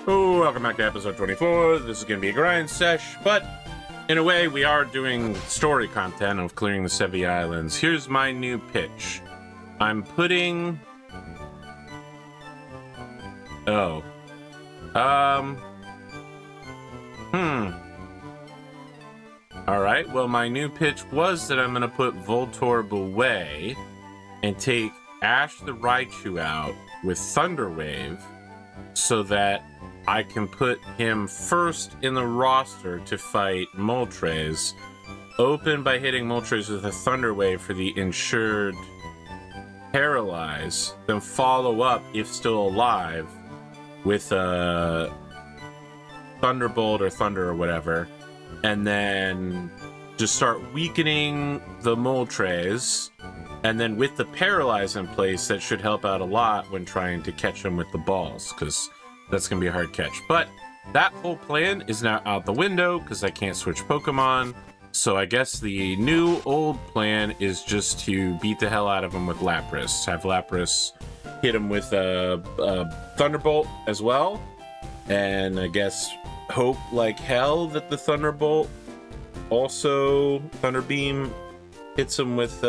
Oh, welcome back to episode 24. This is going to be a grind sesh, but in a way, we are doing story content of clearing the Sevi Islands. Here's my new pitch. I'm putting... Oh. Alright, well, my new pitch was that I'm going to put Voltorb away and take Ash the Raichu out with Thunder Wave so that I can put him first in the roster to fight Moltres. Open by hitting Moltres with a Thunder Wave for the insured Paralyze. Then follow up, if still alive, with a Thunderbolt or Thunder or whatever. And then just start weakening the Moltres. And then with the Paralyze in place, that should help out a lot when trying to catch him with the balls, because that's going to be a hard catch. But that whole plan is now out the window because I can't switch Pokemon. So I guess the new old plan is just to beat the hell out of him with Lapras. Have Lapras hit him with a Thunderbolt as well. And I guess hope like hell that the Thunderbolt also Thunder Beam hits him with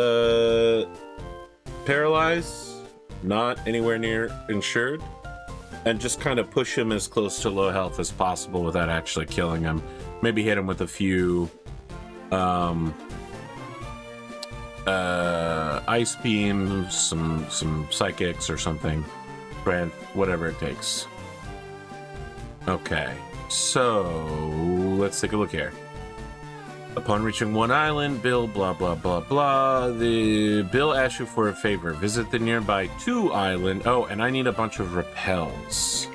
Paralyze. Not anywhere near insured. And just kind of push him as close to low health as possible without actually killing him. Maybe hit him with a few Ice Beams, some Psychics or something. Brand, whatever it takes. Okay, so let's take a look here. Upon reaching one island, Bill blah blah blah blah. Bill asks you for a favor. Visit the nearby 2 island. Oh, and I need a bunch of repels.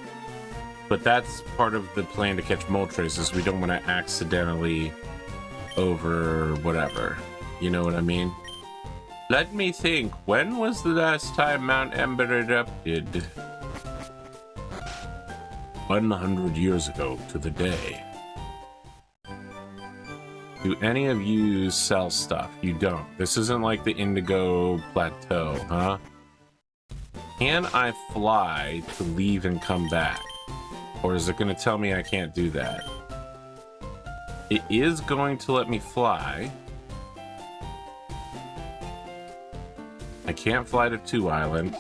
But that's part of the plan to catch Moltres, is we don't want to accidentally over whatever. You know what I mean? Let me think. When was the last time Mount Ember erupted? 100 years ago to the day. Do any of you sell stuff? You don't. This isn't like the Indigo Plateau, huh? Can I fly to leave and come back? Or is it going to tell me I can't do that? It is going to let me fly. I can't fly to 2 Island.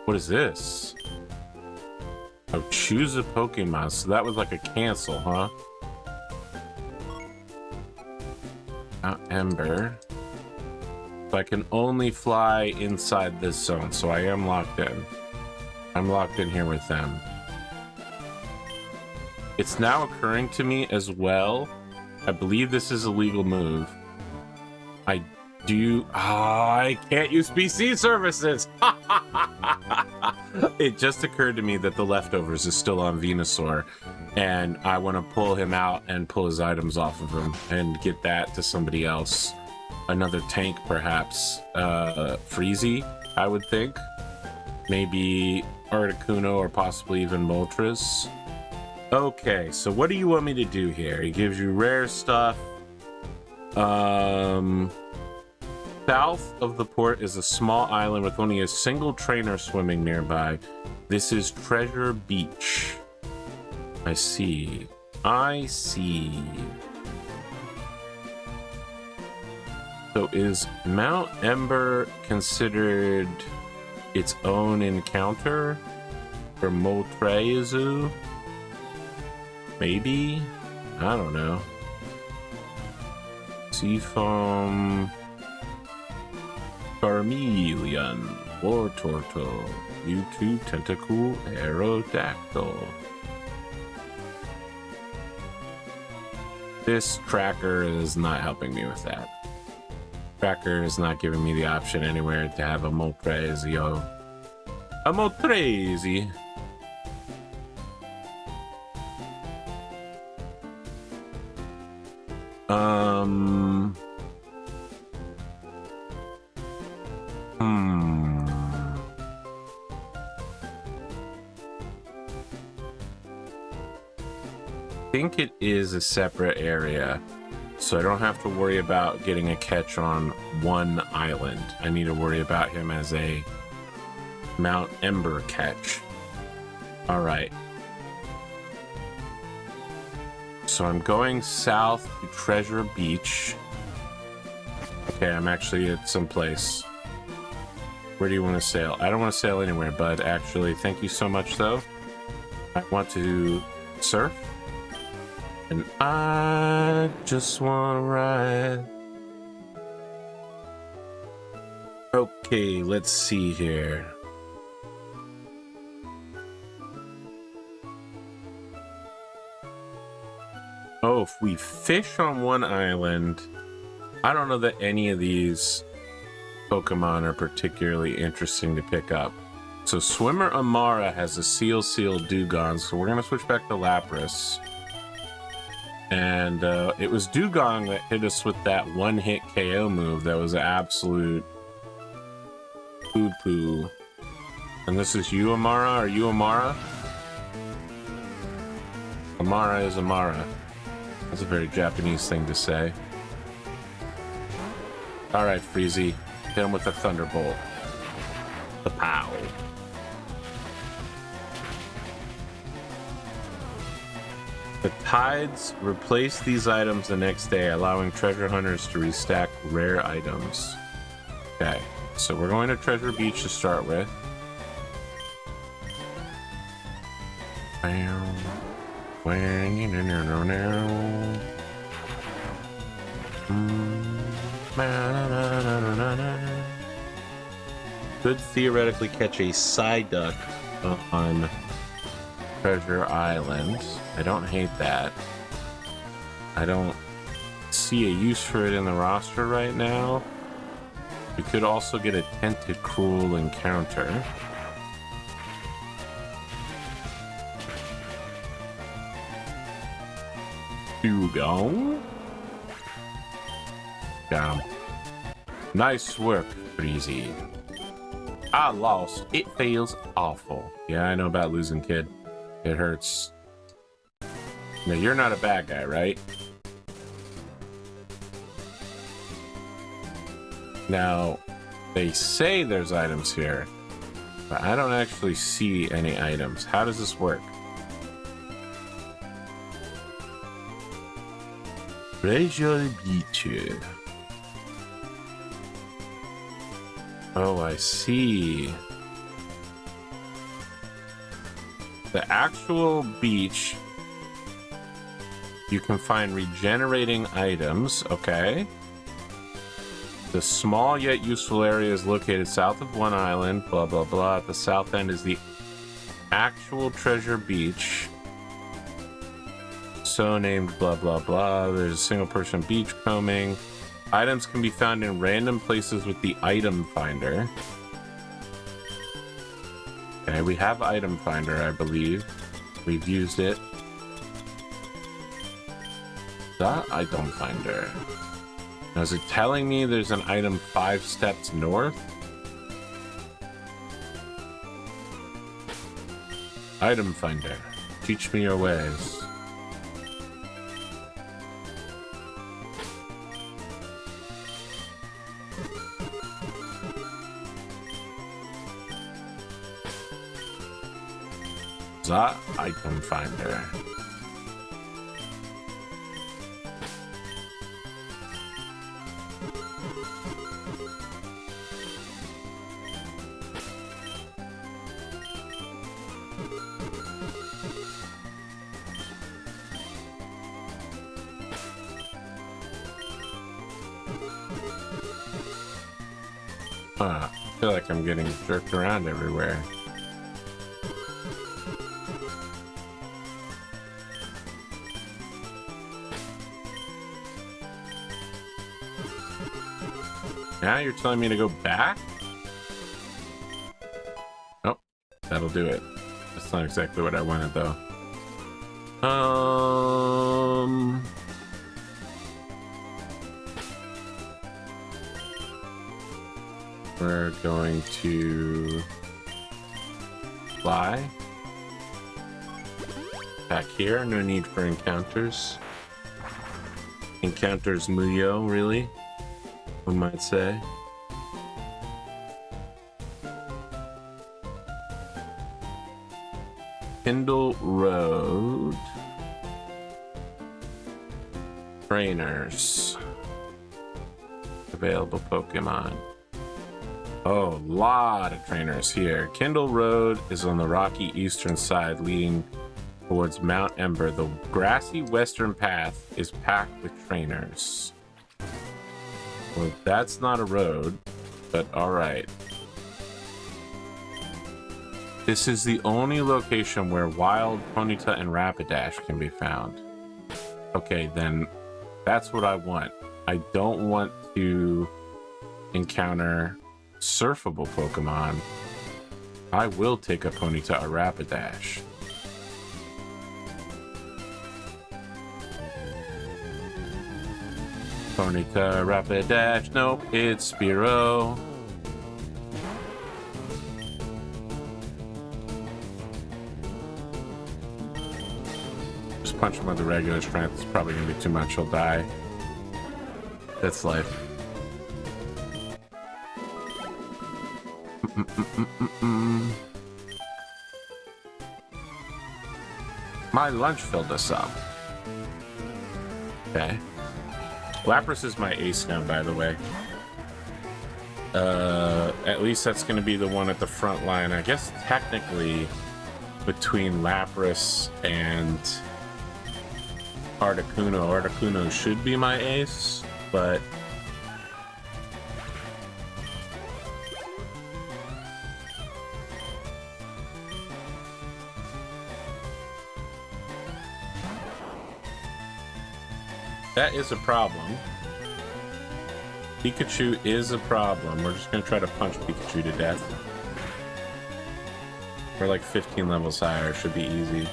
What is this? Oh, choose a Pokemon. So that was like a cancel, huh? Ember. So I can only fly inside this zone, so I am locked in. I'm locked in here with them. It's now occurring to me as well. I believe this is a legal move. I can't use PC services. It just occurred to me that the leftovers is still on Venusaur, and I want to pull him out and pull his items off of him and get that to somebody else. Another tank, perhaps. Freezy, I would think. Maybe Artican'to or possibly even Moltres. Okay, so what do you want me to do here? He gives you rare stuff. South of the port is a small island with only a single trainer swimming nearby. This is Treasure Beach. I see. I see. So is Mount Ember considered its own encounter for Moltres? Maybe? I don't know. Seafoam... Charmeleon, War Turtle, Mewtwo, Tentacool, Aerodactyl. This tracker is not helping me with that. Tracker is not giving me the option anywhere to have a Moltres, yo. A Moltres! I think it is a separate area, so I don't have to worry about getting a catch on one island. I need to worry about him as a Mount Ember catch. All right. So I'm going south to Treasure Beach. Okay, I'm actually at some place. Where do you want to sail? I don't want to sail anywhere, bud. Actually, thank you so much, though. I want to surf. And I just want to ride. Okay, let's see here. Oh, if we fish on one island, I don't know that any of these Pokemon are particularly interesting to pick up. So Swimmer Amara has a Seal Dugong, so we're going to switch back to Lapras. And it was Dugong that hit us with that one-hit KO move that was absolute poo-poo. And this is you, Amara? Are you Amara? Amara is Amara. That's a very Japanese thing to say. Alright, Freezy. Hit him with a Thunderbolt. The pow. The tides replace these items the next day, allowing treasure hunters to restack rare items. Okay, so we're going to Treasure Beach to start with. Could theoretically catch a Psyduck on Treasure Island. I don't hate that. I don't see a use for it in the roster right now. We could also get a Tentacruel encounter. Dugong. Got him. Nice work, Breezy. I lost. It feels awful. Yeah, I know about losing, kid. It hurts. No, you're not a bad guy, right? Now, they say there's items here, but I don't actually see any items. How does this work? Treasure Beach. Oh, I see. The actual beach, you can find regenerating items, okay. The small yet useful area is located south of one island, blah, blah, blah. At the south end is the actual Treasure Beach. So named, blah, blah, blah. There's a single person beach combing. Items can be found in random places with the item finder. Okay, we have item finder, I believe. We've used it. The item finder. Now, is it telling me there's an item 5 steps north? Item finder. Teach me your ways. The item finder. I feel like I'm getting jerked around everywhere. Now you're telling me to go back? Oh, that'll do it. That's not exactly what I wanted, though. We're going to fly. Back here, no need for encounters. Encounters Muyo, really? One might say. Kindle Road. Trainers. Available Pokemon. Oh, lot of trainers here. Kindle Road is on the rocky eastern side leading towards Mount Ember. The grassy western path is packed with trainers. Well, that's not a road, but alright. This is the only location where wild Ponyta and Rapidash can be found. Okay, then that's what I want. I don't want to encounter surfable Pokemon. I will take a Ponyta or Rapidash. Ponyta, Rapidash, nope, it's Spearow. Just punch him with the regular strength. It's probably gonna be too much, he'll die. That's life. My lunch filled us up. Okay. Lapras is my ace now, by the way. At least that's going to be the one at the front line. I guess technically between Lapras and Artican'to should be my ace, but that is a problem. Pikachu is a problem. We're just gonna try to punch Pikachu to death. We're like 15 levels higher, should be easy.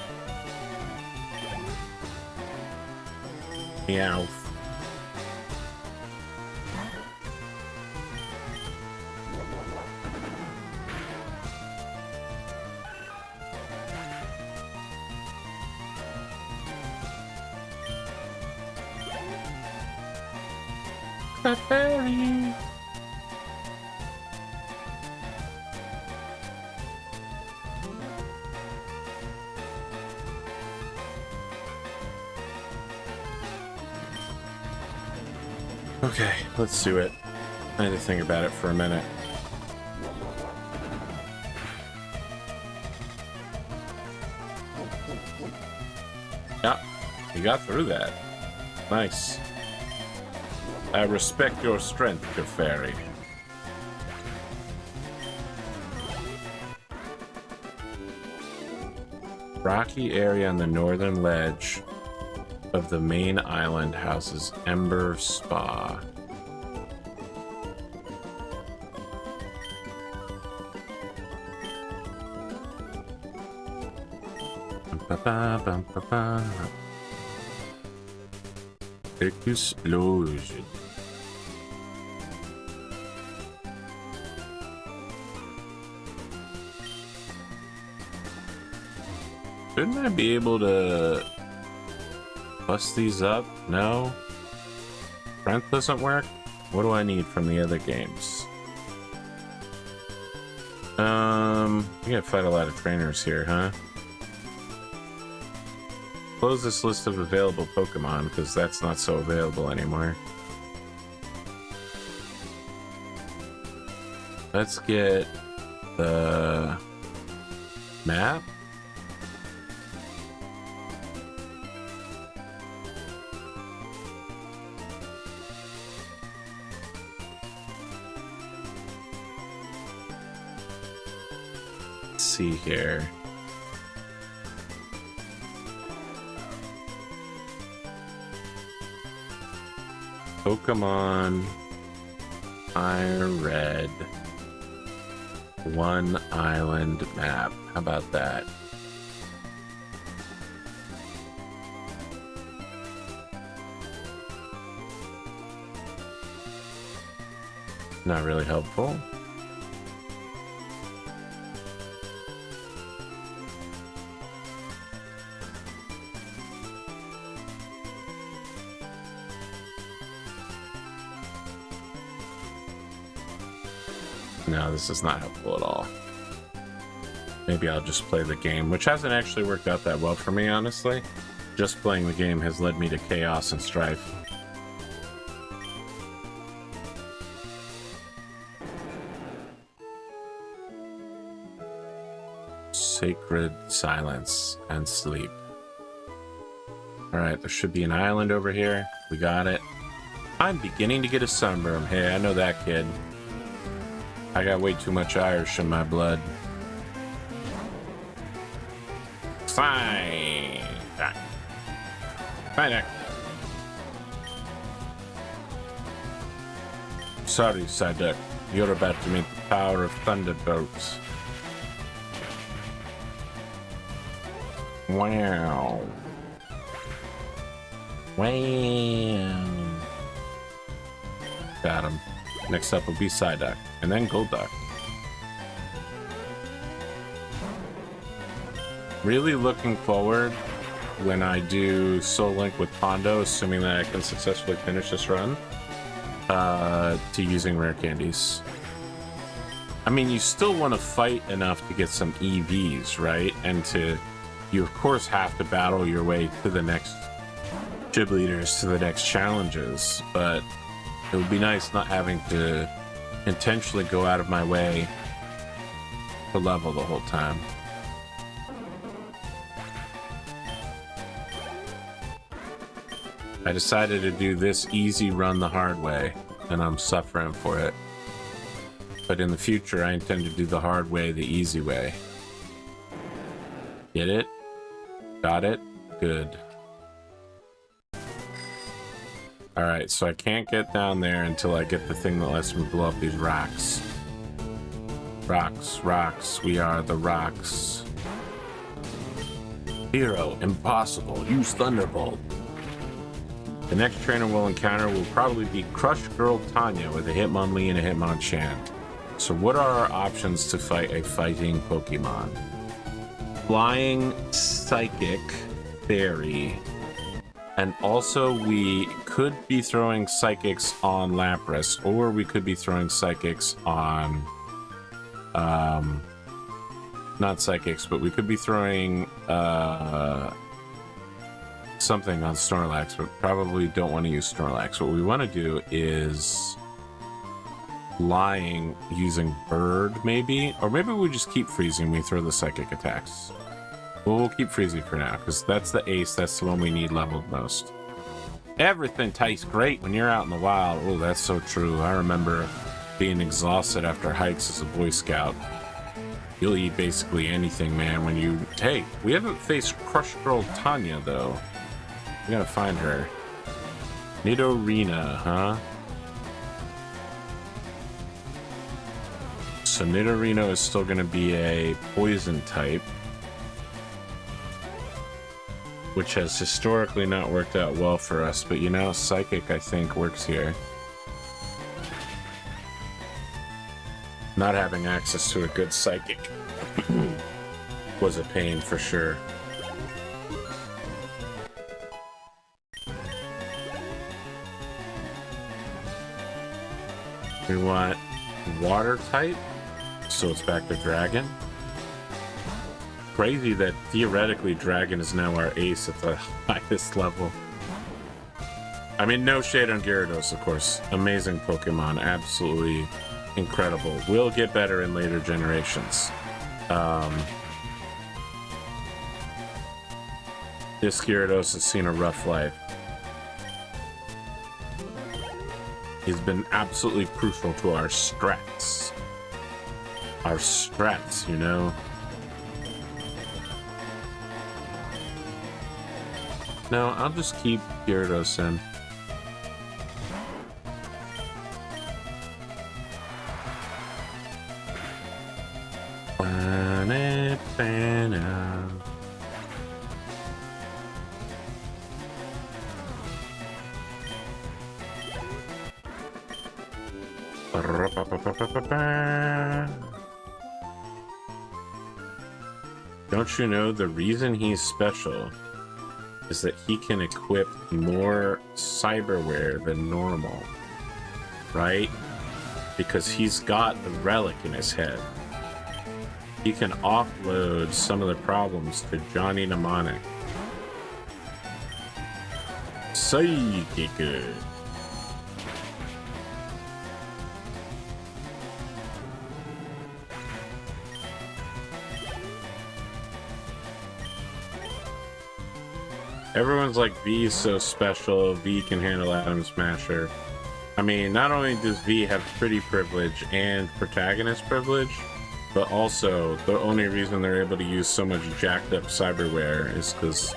Meow. Fairy. Okay, let's do it. I had to think about it for a minute. Yeah, you got through that. Nice. I respect your strength, Fairy. Rocky area on the northern ledge of the main island houses Ember Spa. Explosion. Shouldn't I be able to bust these up? No? Strength doesn't work? What do I need from the other games? We gotta fight a lot of trainers here, huh? Close this list of available Pokemon, because that's not so available anymore. Let's get the map. Let's see here. Pokemon FireRed One Island map. How about that? Not really helpful. No, this is not helpful at all. Maybe I'll just play the game, which hasn't actually worked out that well for me, honestly. Just playing the game has led me to chaos and strife. Sacred silence and sleep. Alright, there should be an island over here. We got it. I'm beginning to get a sunburn. Hey, I know that, kid. I got way too much Irish in my blood. Fine. Fine. Sorry, Psyduck. You're about to meet the power of thunderbolts. Wow. Wow. Got him. Next up will be Psyduck, and then Golduck. Really looking forward when I do Soul Link with Pondo, assuming that I can successfully finish this run, to using rare candies. I mean, you still want to fight enough to get some EVs, right? And you of course have to battle your way to the next gym leaders, to the next challenges, but it would be nice not having to intentionally go out of my way to level the whole time. I decided to do this easy run the hard way, and I'm suffering for it. But in the future, I intend to do the hard way the easy way. Get it? Got it? Good. Alright, so I can't get down there until I get the thing that lets me blow up these rocks. Rocks, rocks, we are the rocks. Hero, impossible, use Thunderbolt. The next trainer we'll encounter will probably be Crush Girl Tanya with a Hitmonlee and a Hitmonchan. So what are our options to fight a fighting Pokemon? Flying, Psychic, Fairy, and also we could be throwing Psychics on Lapras, or we could be throwing Psychics on, not Psychics, but we could be throwing, something on Snorlax, but probably don't want to use Snorlax. What we want to do is Flying using Bird, maybe? Or maybe we just keep freezing when we throw the Psychic attacks. Well, we'll keep freezing for now, because that's the ace, that's the one we need leveled most. Everything tastes great when you're out in the wild. Oh, that's so true. I remember being exhausted after hikes as a Boy Scout. You'll eat basically anything, man, when you... Hey, we haven't faced Crush Girl Tanya, though. We gotta find her. Nidorina, huh? So Nidorino is still gonna be a poison type, which has historically not worked out well for us, but you know, Psychic, I think, works here. Not having access to a good Psychic was a pain for sure. We want water type, so it's back to Dragon. Crazy that theoretically Dragon is now our ace at the highest level. I mean, no shade on Gyarados, of course. Amazing Pokemon, absolutely incredible. Will get better in later generations. This Gyarados has seen a rough life. He's been absolutely crucial to our strats. Our strats, you know? No, I'll just keep Gyarados in. Don't you know the reason he's special is that he can equip more cyberware than normal, right? Because he's got the relic in his head. He can offload some of the problems to Johnny Mnemonic. Psychic. Everyone's like, V's so special, V can handle Atom Smasher. I mean, not only does V have pretty privilege and protagonist privilege, but also the only reason they're able to use so much jacked up cyberware is because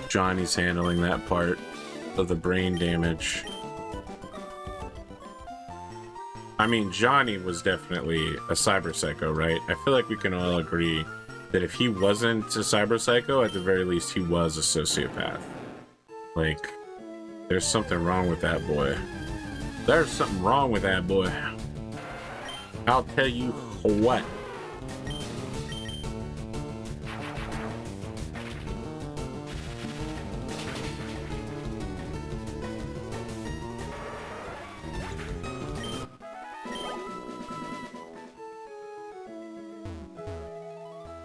Johnny's handling that part of the brain damage. I mean, Johnny was definitely a cyber psycho, right? I feel like we can all agree that if he wasn't a cyber psycho, at the very least he was a sociopath. Like, there's something wrong with that boy. There's something wrong with that boy. I'll tell you what.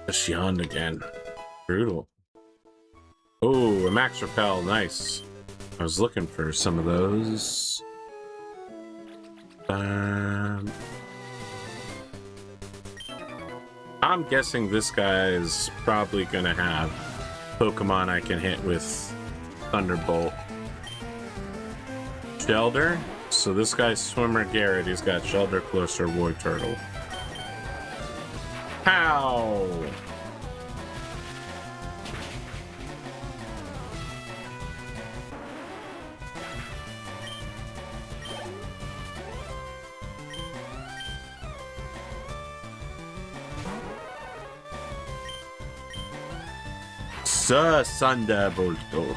Just yawned again. Brutal. Oh, a max repel. Nice. I was looking for some of those. I'm guessing this guy is probably gonna have Pokemon I can hit with Thunderbolt. Shelter. So this guy's Swimmer Garrett. He's got Shelter, Closer, War Turtle. Pow! Thunderbolto.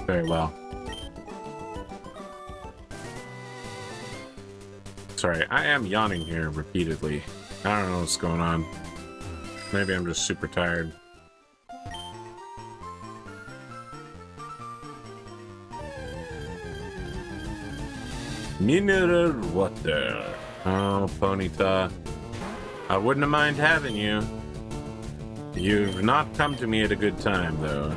Very well. Sorry, I am yawning here repeatedly. I don't know what's going on. Maybe I'm just super tired. Mineral water. Oh, Ponyta. I wouldn't mind having you. You've not come to me at a good time, though.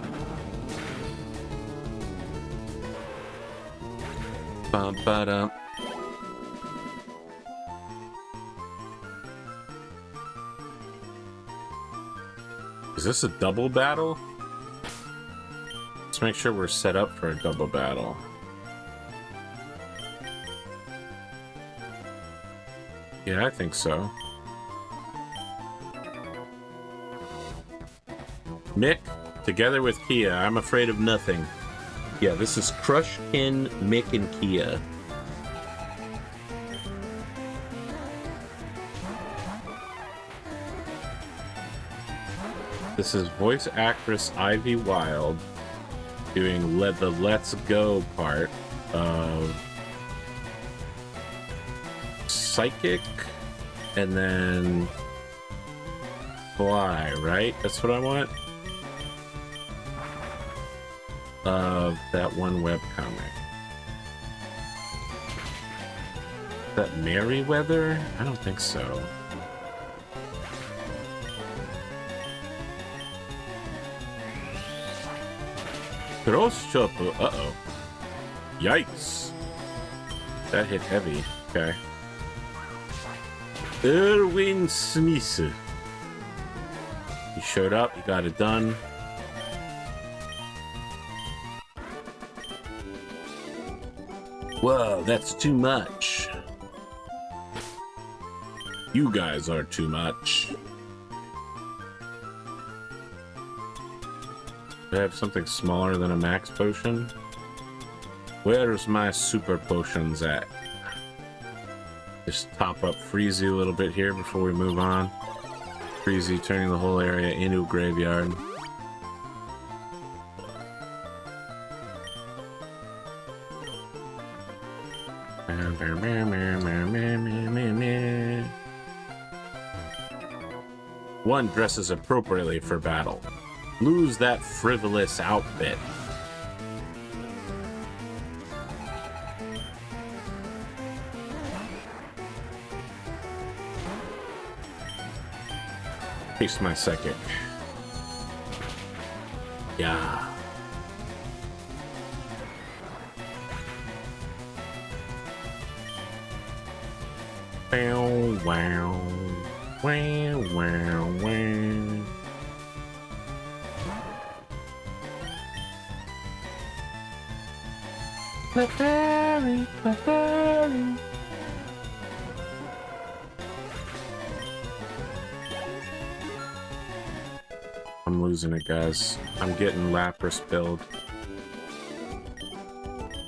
Ba-da. Is this a double battle? Let's make sure we're set up for a double battle. Yeah, I think so. Mick, together with Kia, I'm afraid of nothing. Yeah, this is Crushkin, Mick, and Kia. This is voice actress Ivy Wild doing the Let's Go part of Psychic and then Fly, right? That's what I want? Of that one webcomic. Is that Merryweather? I don't think so. Cross Chopper. Uh-oh. Yikes. That hit heavy. Okay. Erwin Smith. He showed up. He got it done. Whoa, that's too much. You guys are too much. Do I have something smaller than a max potion? Where's my super potions at? Just top up Freezy a little bit here before we move on. Freezy turning the whole area into a graveyard. One dresses appropriately for battle. Lose that frivolous outfit. Taste my psychic. Yeah. Wow, wow, wow, wow, wow. The fairy, the fairy. I'm losing it, guys. I'm getting Lapras build.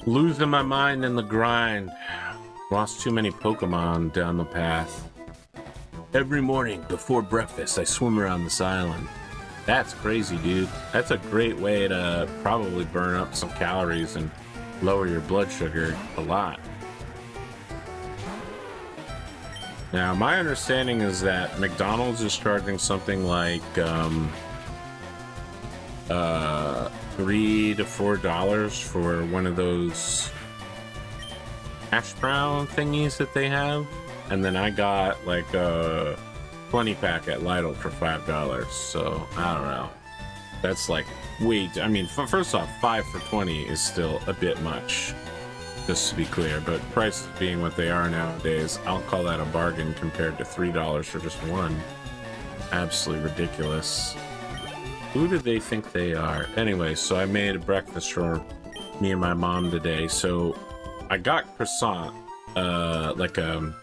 Losing my mind in the grind. Lost too many Pokemon down the path. Every morning before breakfast, I swim around this island. That's crazy, dude. That's a great way to probably burn up some calories and lower your blood sugar a lot. Now, my understanding is that McDonald's is charging something like $3 to $4 for one of those hash brown thingies that they have, and then I got like a 20 pack at Lidl for $5. So I don't know. That's like I mean, first off, 5 for 20 is still a bit much, just to be clear. But prices being what they are nowadays, I'll call that a bargain compared to $3 for just one. Absolutely ridiculous. Who do they think they are? Anyway, so I made a breakfast for me and my mom today. So I got croissant, like a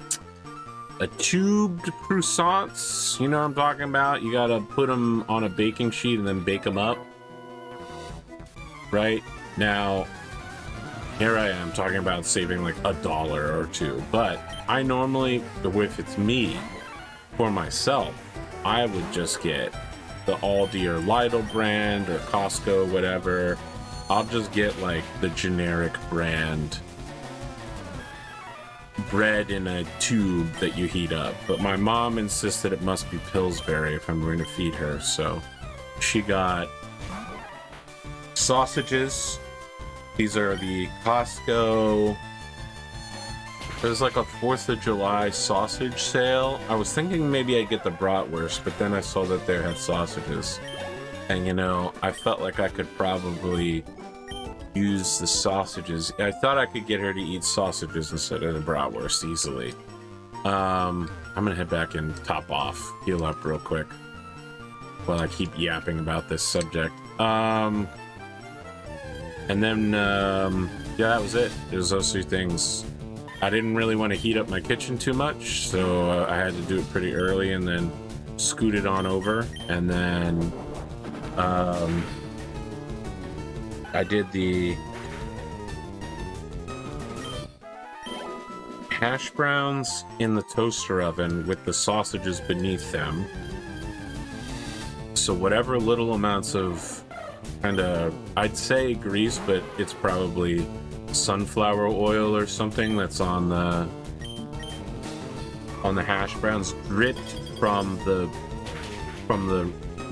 tubed croissants. You know what I'm talking about? You gotta put them on a baking sheet and then bake them up. Right? Now, here I am talking about saving like $1 or $2. But I normally, if it's me, for myself, I would just get the Aldi or Lidl brand or Costco, whatever. I'll just get like the generic brand bread in a tube that you heat up. But my mom insisted it must be Pillsbury if I'm going to feed her, so she got sausages. These are the Costco. There's like a 4th of July sausage sale. I was thinking maybe I'd get the bratwurst, but then I saw that they had sausages. And you know, I felt like I could probably use the sausages. I thought I could get her to eat sausages instead of the bratwurst easily. I'm gonna head back and top off, heal up real quick while I keep yapping about this subject. And then, yeah, that was it. It was those 2 things. I didn't really want to heat up my kitchen too much, so I had to do it pretty early and then scoot it on over. And then I did the hash browns in the toaster oven with the sausages beneath them. So whatever little amounts of kind of, I'd say grease, but it's probably sunflower oil or something that's on the hash browns, dripped from the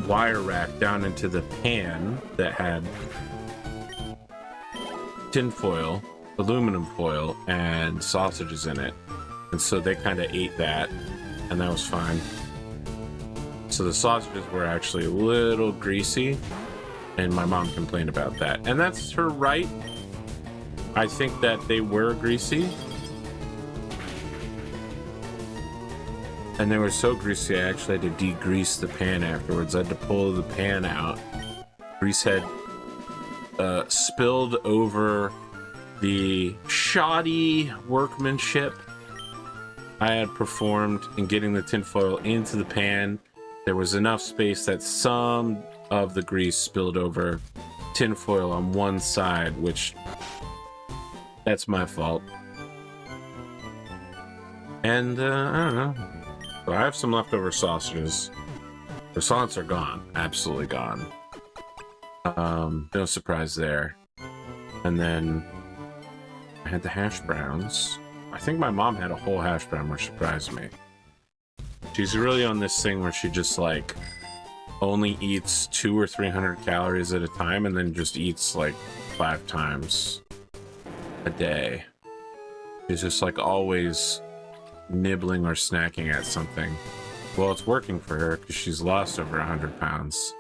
wire rack down into the pan that had tin foil, aluminum foil, and sausages in it. And so they kind of ate that, and that was fine. So the sausages were actually a little greasy, and my mom complained about that. And that's her right. I think that they were greasy. And they were so greasy, I actually had to degrease the pan afterwards. I had to pull the pan out. Grease had spilled over the shoddy workmanship I had performed in getting the tinfoil into the pan. There was enough space that some of the grease spilled over tinfoil on one side, which that's my fault. And I don't know. So I have some leftover sausages. Croissants are gone. Absolutely gone. No surprise there. And then I had the hash browns. I think my mom had a whole hash brown, which surprised me. She's really on this thing where she just like only eats 200 or 300 calories at a time and then just eats like 5 times a day. She's just like always nibbling or snacking at something. Well, it's working for her because she's lost over 100 pounds.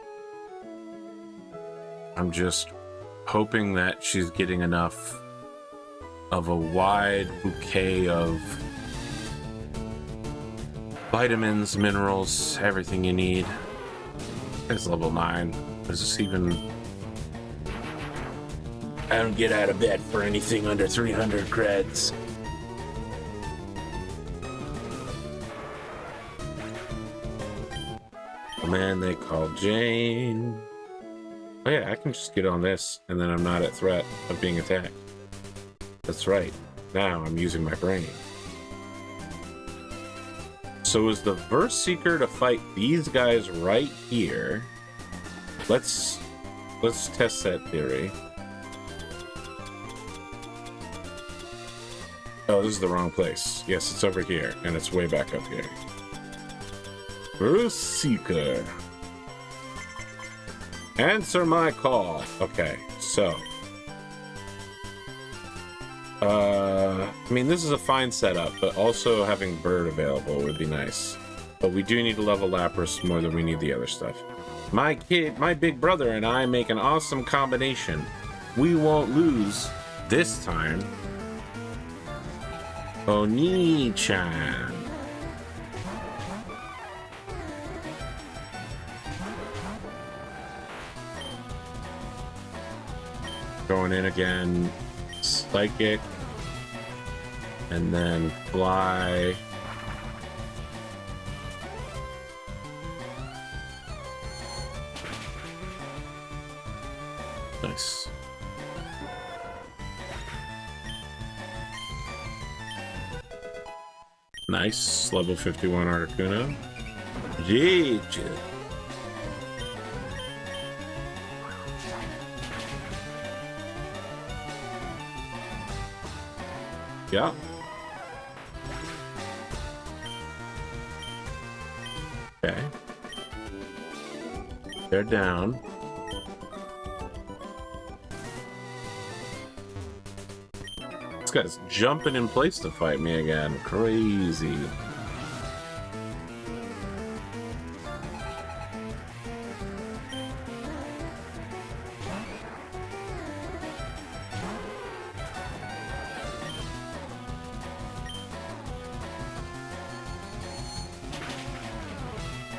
I'm just hoping that she's getting enough of a wide bouquet of vitamins, minerals, everything you need. It's level 9. Is this even... I don't get out of bed for anything under 300 creds. The man they call Jane. Oh yeah, I can just get on this, and then I'm not at threat of being attacked. That's right. Now I'm using my brain. So is the Verse Seeker to fight these guys right here? Let's test that theory. Oh, this is the wrong place. Yes, it's over here, and it's way back up here. Verse Seeker. Answer my call. Okay, so. I mean, this is a fine setup, but also having Bird available would be nice. But we do need to level Lapras more than we need the other stuff. My big brother and I make an awesome combination. We won't lose this time. Oni-chan. Going in again. Psychic. And then fly. Nice. Nice. Level 51 Artican'to. GG. Yeah. Okay. They're down. This guy's jumping in place to fight me again. Crazy.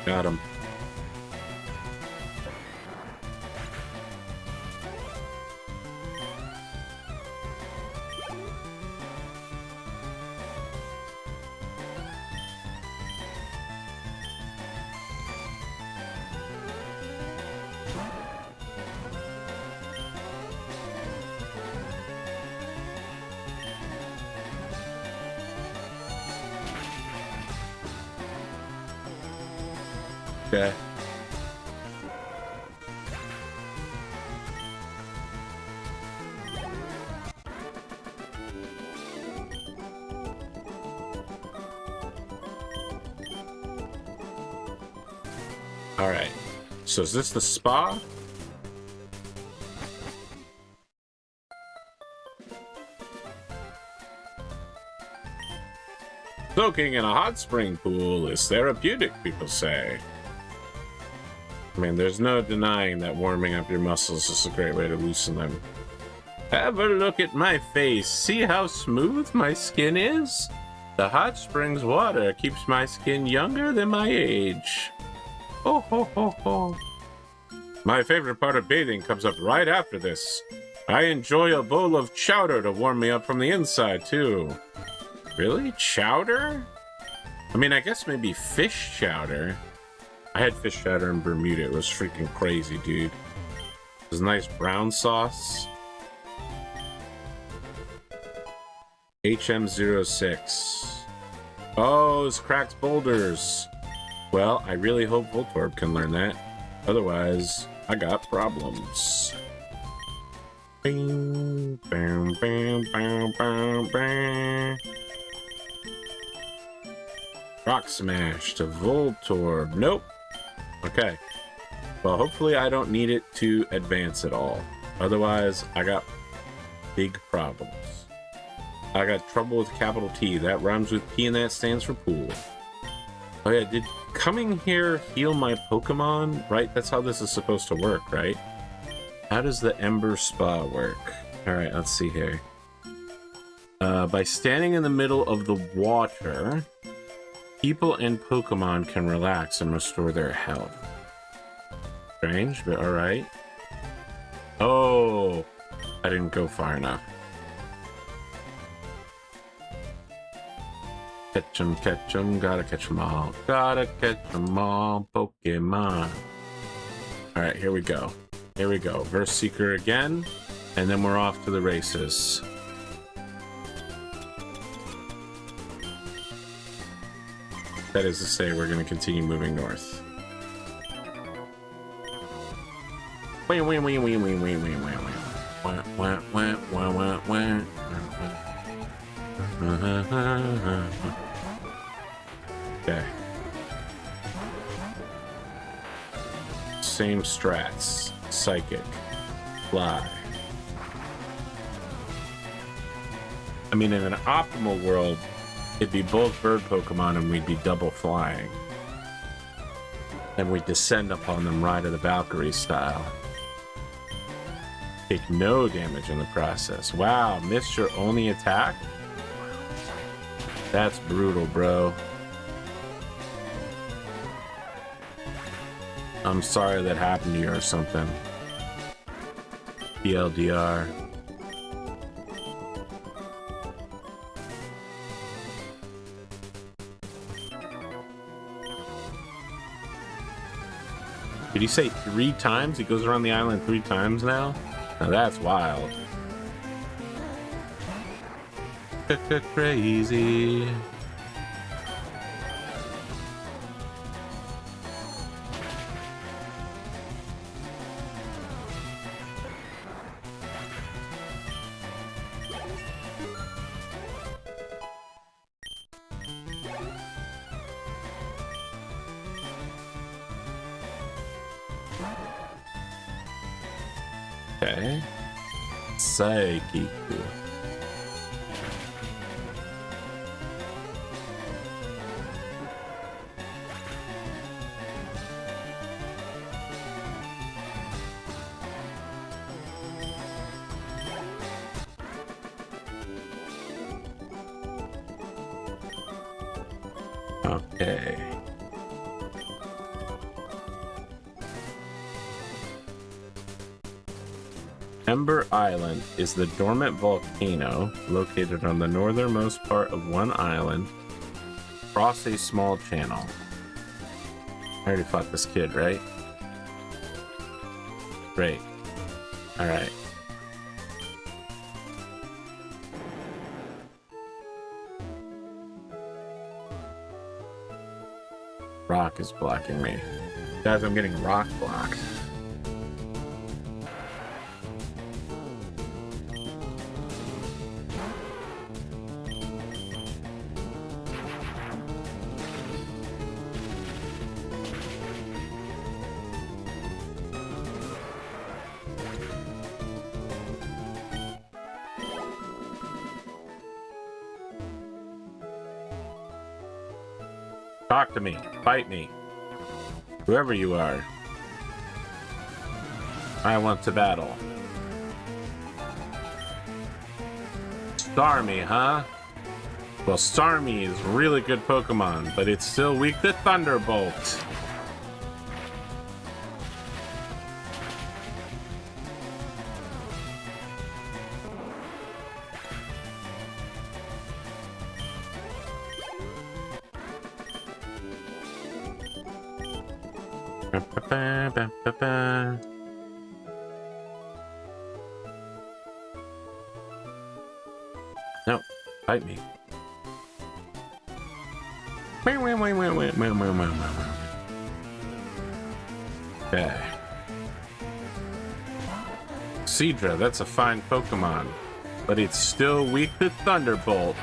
Got him. Okay. All right. So is this the spa? Soaking in a hot spring pool is therapeutic, people say. I mean, there's no denying that warming up your muscles is a great way to loosen them. Have a look at my face. See how smooth my skin is? The hot springs water keeps my skin younger than my age. Ho ho ho ho. My favorite part of bathing comes up right after this. I enjoy a bowl of chowder to warm me up from the inside, too. Really? Chowder? I mean, I guess maybe fish chowder. I had fish chowder in Bermuda. It was freaking crazy, dude. It was nice brown sauce. HM06. Oh, it's cracked boulders. Well, I really hope Voltorb can learn that. Otherwise, I got problems. Bing, bam, bam, bam, bam, bam. Rock Smash to Voltorb. Nope. Okay. Well, hopefully I don't need it to advance at all. Otherwise, I got big problems. I got trouble with capital T. That rhymes with P and that stands for pool. Oh yeah, did coming here heal my Pokemon? Right? That's how this is supposed to work, right? How does the Ember Spa work? Alright, let's see here. By standing in the middle of the water, people and Pokemon can relax and restore their health. Strange, but alright. Oh, I didn't go far enough. Catch 'em, gotta catch 'em all. Gotta catch 'em all, Pokemon. Alright, here we go. Here we go. Verse Seeker again, and then we're off to the races. That is to say, we're going to continue moving north. Wait. Okay. Same strats. Psychic. Fly. I mean, in an optimal world, it'd be both bird Pokemon and we'd be double flying. And we'd descend upon them Ride of the Valkyrie style. Take no damage in the process. Wow, missed your only attack? That's brutal, bro. I'm sorry that happened to you or something. TLDR. Did you say 3 times? He goes around the island 3 times now? Now that's wild. Crazy. Okay. Psychic. Okay. Ember Island is the dormant volcano located on the northernmost part of one island across a small channel. I already fought this kid, right? Great. Alright. Rock is blocking me. Guys, I'm getting rock blocked. Talk to me. Fight me. Whoever you are. I want to battle. Starmie, huh? Well, Starmie is really good Pokemon, but it's still weak to Thunderbolt. No, fight me. Okay. Seadra, that's a fine Pokemon, but it's still weak to Thunderbolt.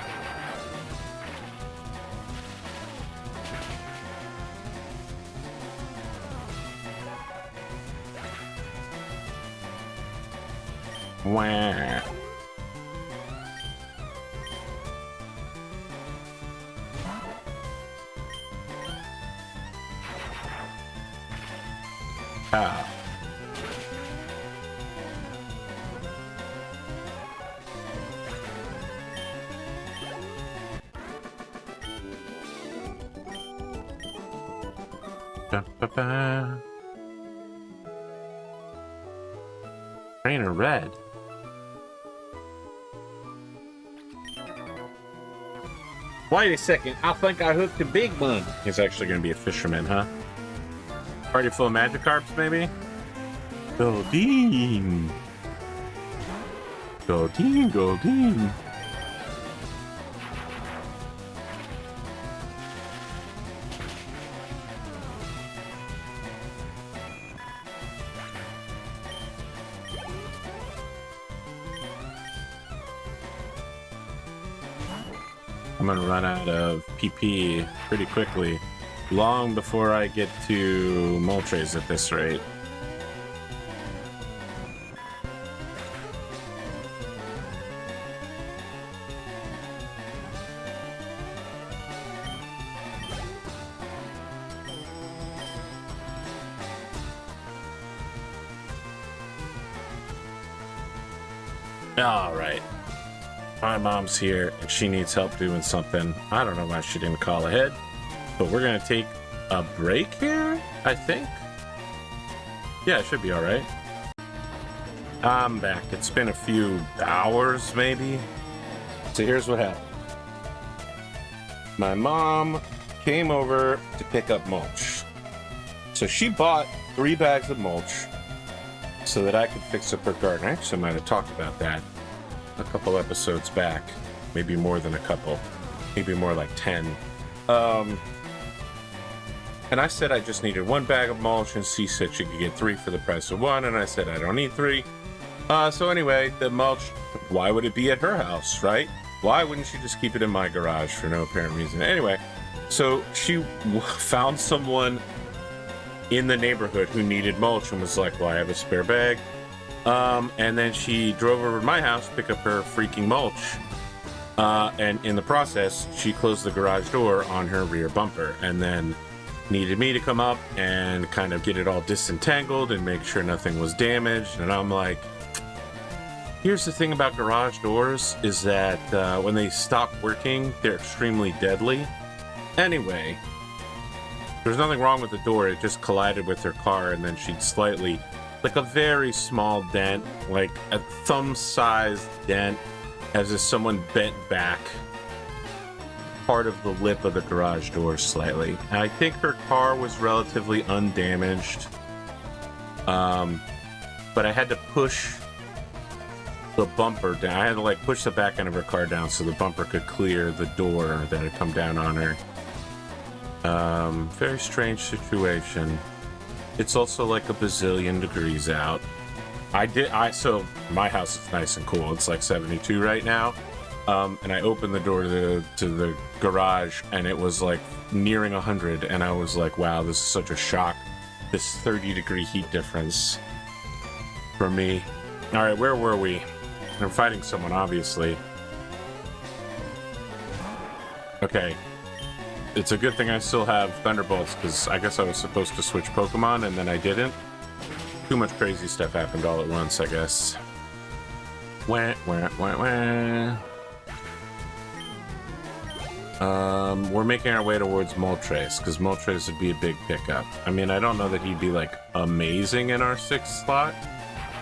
Wah. Ah. Ba-ba-ba. Trainer red. Wait a second, I think I hooked a big one. He's actually going to be a fisherman, huh? Party full of Magikarps, maybe? Goldeen! Goldeen, Goldeen! I'm gonna run out of PP pretty quickly, long before I get to Moltres at this rate. All right. My mom's here and she needs help doing something. I don't know why she didn't call ahead, but we're gonna take a break here, I think. Yeah, it should be all right. I'm back. It's been a few hours, maybe. So here's what happened. My mom came over to pick up mulch. So she bought 3 bags of mulch so that I could fix up her garden. I actually might have talked about that a couple episodes back, maybe more than a couple, maybe more like 10. And I said I just needed 1 bag of mulch, and she said she could get 3 for the price of 1, and I said I don't need 3. So anyway, the mulch, why would it be at her house, right? Why wouldn't she just keep it in my garage for no apparent reason? Anyway, so she found someone in the neighborhood who needed mulch and was like, well, I have a spare bag. And then she drove over to my house to pick up her freaking mulch. And in the process, she closed the garage door on her rear bumper and then needed me to come up and kind of get it all disentangled and make sure nothing was damaged. And I'm like, here's the thing about garage doors is that when they stop working, they're extremely deadly. Anyway, there's nothing wrong with the door. It just collided with her car, and then she'd slightly, like a very small dent, like a thumb-sized dent, as if someone bent back part of the lip of the garage door slightly. And I think her car was relatively undamaged, but I had to push the bumper down. I had to like push the back end of her car down so the bumper could clear the door that had come down on her. Very strange situation. It's also like a bazillion degrees out. So my house is nice and cool. It's like 72 right now. And I opened the door to the garage and it was like nearing 100. And I was like, wow, this is such a shock. This 30-degree heat difference for me. All right, where were we? I'm fighting someone, obviously. Okay. It's a good thing I still have Thunderbolts, because I guess I was supposed to switch Pokemon, and then I didn't. Too much crazy stuff happened all at once, I guess. Wah, wah, wah, wah. We're making our way towards Moltres, because Moltres would be a big pickup. I mean, I don't know that he'd be, like, amazing in our 6th slot,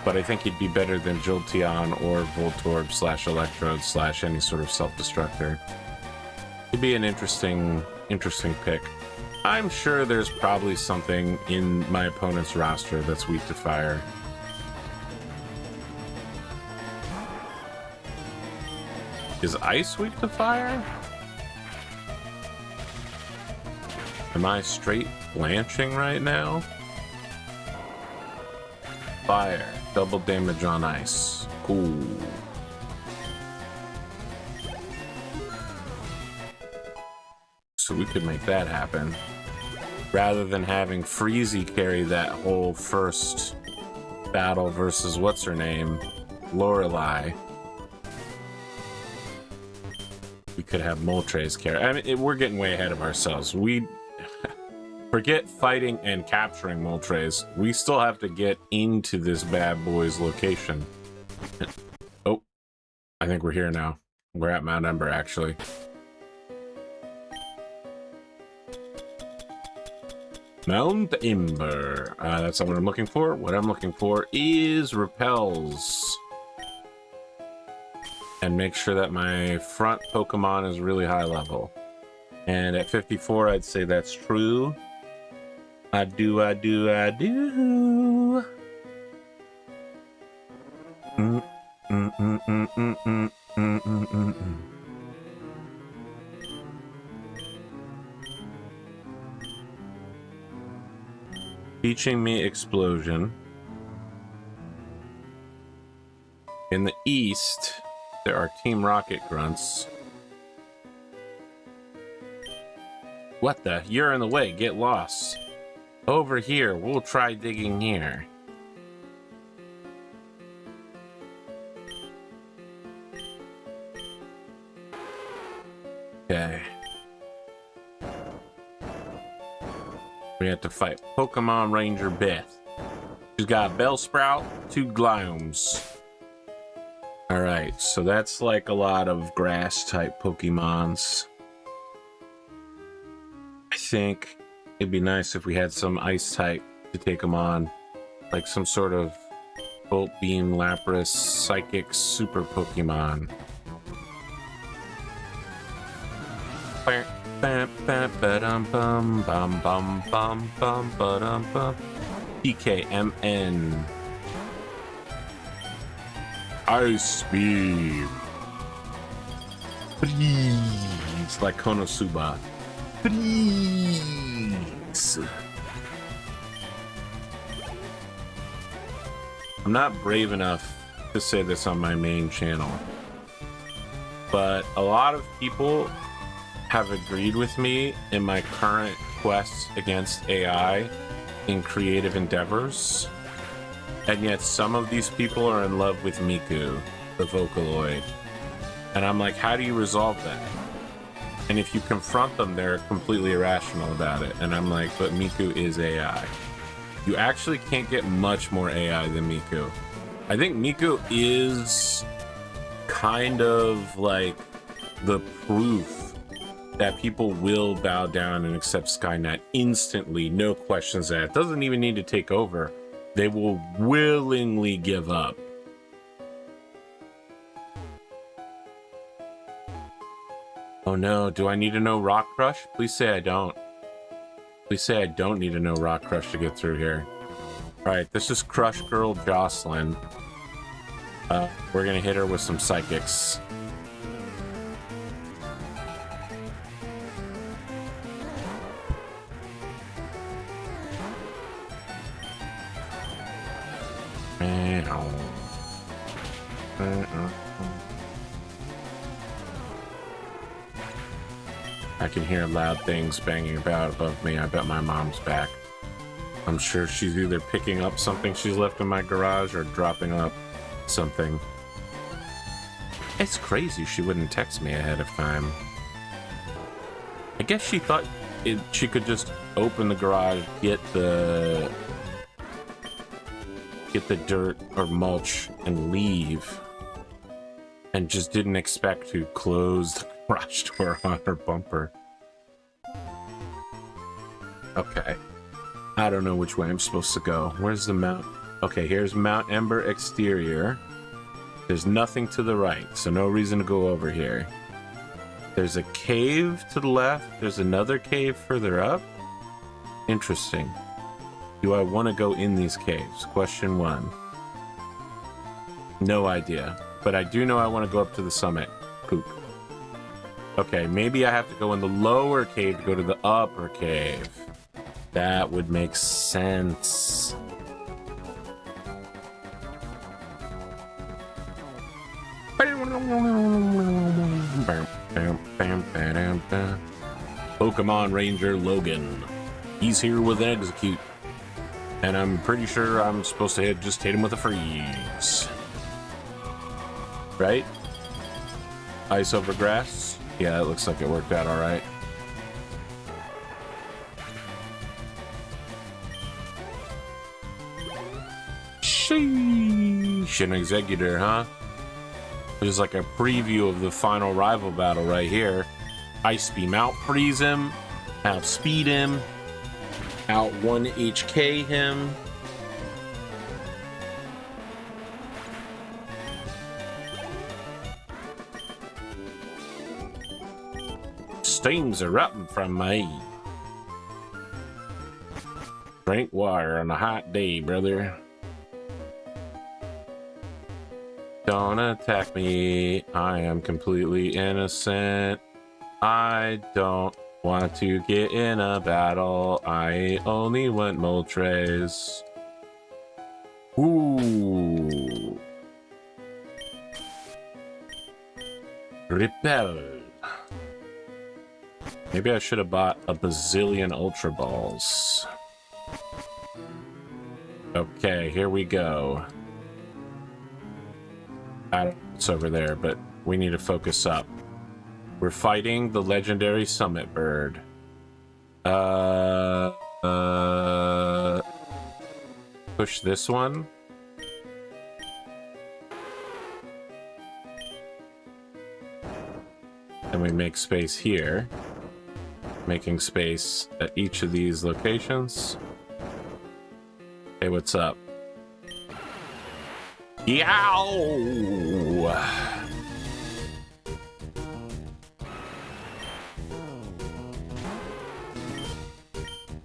but I think he'd be better than Jolteon or Voltorb / Electrode / any sort of self-destructor. It'd be an interesting pick. I'm sure there's probably something in my opponent's roster that's weak to fire. Is ice weak to fire? Am I straight blanching right now? Fire. Double damage on ice. Cool. So we could make that happen. Rather than having Freezy carry that whole first battle versus what's-her-name, Lorelei. We could have Moltres carry. I mean, we're getting way ahead of ourselves. We forget fighting and capturing Moltres. We still have to get into this bad boy's location. Oh, I think we're here now. We're at Mount Ember, actually. Mount Ember. That's not what I'm looking for. What I'm looking for is repels. And make sure that my front Pokemon is really high level. And at 54, I'd say that's true. I do. Teaching me explosion. In the east, there are Team Rocket grunts. What the? You're in the way. Get lost. Over here. We'll try digging here. Okay. We have to fight Pokemon Ranger Beth. She's got a Bellsprout, 2 Gliomes. Alright, so that's like a lot of grass-type Pokemons. I think it'd be nice if we had some Ice-type to take them on. Like some sort of Volt Beam, Lapras, Psychic, Super Pokemon. PKMN. Ice Beam. Please. Like Konosuba. Please. I'm not brave enough to say this on my main channel, but a lot of people have agreed with me in my current quests against AI in creative endeavors, and yet some of these people are in love with Miku, the Vocaloid. And I'm like, how do you resolve that? And if you confront them, they're completely irrational about it. And I'm like, but Miku is AI. You actually can't get much more AI than Miku. I think Miku is kind of like the proof that people will bow down and accept Skynet instantly, no questions asked. It doesn't even need to take over. They will willingly give up. Oh no, do I need to know Rock Crush? Please say I don't. Please say I don't need to know Rock Crush to get through here. Alright, this is Crush Girl Jocelyn. We're gonna hit her with some Psychics. I can hear loud things banging about above me. I bet my mom's back. I'm sure she's either picking up something she's left in my garage or dropping up something. It's crazy she wouldn't text me ahead of time. I guess she thought she could just open the garage, get the dirt or mulch and leave, and just didn't expect to close the garage door on her bumper. Okay. I don't know which way I'm supposed to go. Where's the mount? Okay, here's Mount Ember exterior. There's nothing to the right, so no reason to go over here. There's a cave to the left. There's another cave further up. Interesting. Do I want to go in these caves? Question 1. No idea. But I do know I want to go up to the summit. Poop. Okay, maybe I have to go in the lower cave to go to the upper cave. That would make sense. Pokemon Ranger Logan. He's here with an Execute. And I'm pretty sure I'm supposed to just hit him with a freeze. right? Ice over grass. Yeah, it looks like it worked out all right. Sheesh, an executor, huh? There's like a preview of the final rival battle right here. Ice Beam out freeze him, outspeed him, out 1 HK him. Steam's erupting from me. Drink water on a hot day, brother. Don't attack me. I am completely innocent. I don't want to get in a battle. I only want Moltres. Ooh. Repel. Maybe I should have bought a bazillion Ultra Balls. Okay, here we go. I don't know what's over there, but we need to focus up. We're fighting the legendary Summit Bird. Push this one. And we make space here. Making space at each of these locations. Hey, what's up? Yow!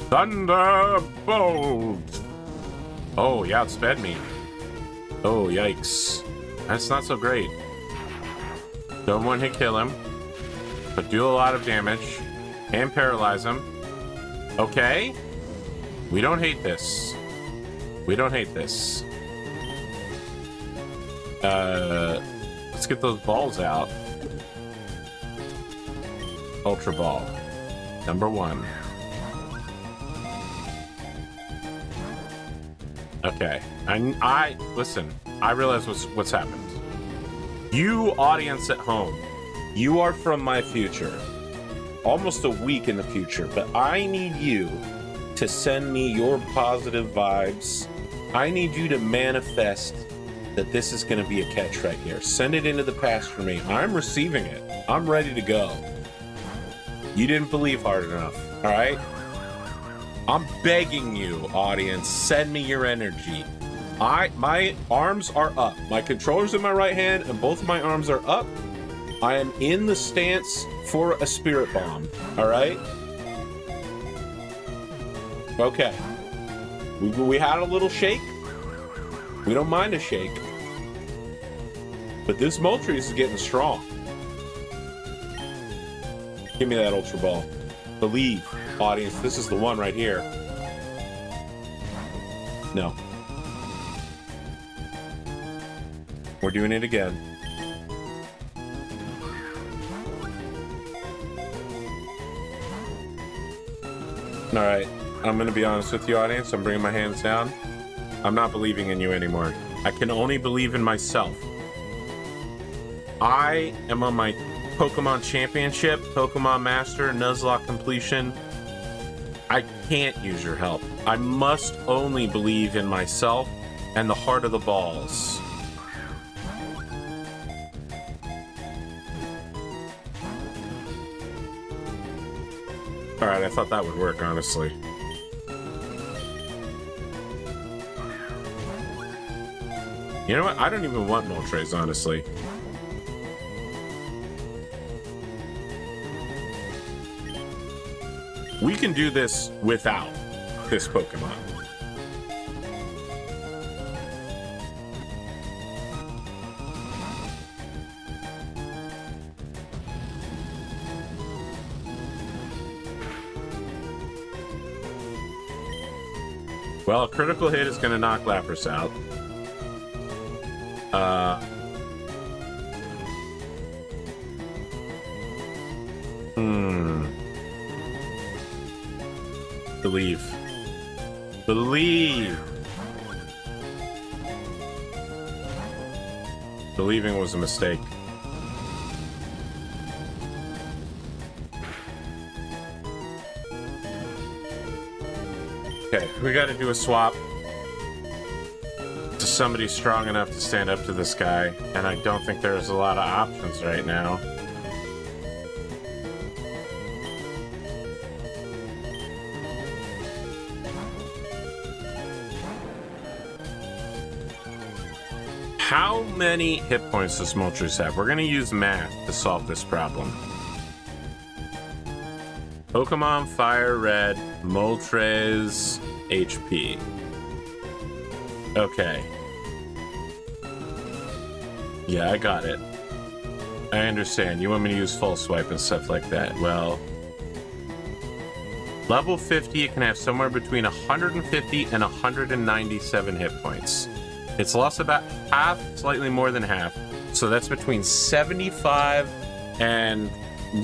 Thunderbolt! Oh, yeah, it sped me. Oh, yikes. That's not so great. Don't one-hit kill him, but do a lot of damage and paralyze him. Okay. We don't hate this. We don't hate this. Let's get those balls out. Ultra Ball. Number 1. Okay. I listen, I realize what's happened. You audience at home, you are from my future. Almost a week in the future, but I need you to send me your positive vibes. I need you to manifest that this is going to be a catch right here. Send it into the past for me. I'm receiving it. I'm ready to go. You didn't believe hard enough, all right? I'm begging you, audience, send me your energy. My arms are up. My controller's in my right hand, and both of my arms are up. I am in the stance for a Spirit Bomb, all right? Okay. We had a little shake. We don't mind a shake. But this Moltres is getting strong. Give me that Ultra Ball. Believe, audience, this is the one right here. No. We're doing it again. All right, I'm gonna be honest with you, audience. I'm bringing my hands down. I'm not believing in you anymore. I can only believe in myself. I am on my Pokemon Championship, Pokemon Master, Nuzlocke completion. I can't use your help. I must only believe in myself and the heart of the balls. All right, I thought that would work, honestly. You know what? I don't even want Moltres, honestly. We can do this without this Pokemon. Well, a critical hit is going to knock Lapras out. Believe. Believe. Believing was a mistake. Okay, we gotta do a swap to somebody strong enough to stand up to this guy, and I don't think there's a lot of options right now. How many hit points does Moltres have? We're going to use math to solve this problem. Pokemon FireRed, Moltres, HP. Okay. Yeah, I got it. I understand. You want me to use Full Swipe and stuff like that. Well, level 50, it can have somewhere between 150 and 197 hit points. It's lost about half, slightly more than half. So that's between 75 and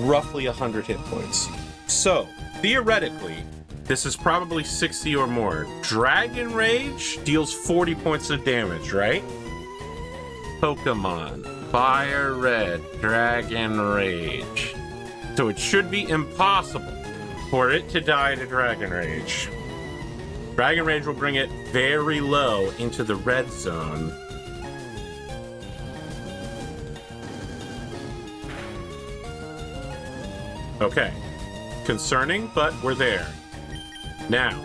roughly 100 hit points. So, theoretically, this is probably 60 or more. Dragon Rage deals 40 points of damage, right? Pokemon, FireRed, Dragon Rage. So it should be impossible for it to die to Dragon Rage. Dragon Rage will bring it very low into the red zone. Okay. Concerning, but we're there. Now.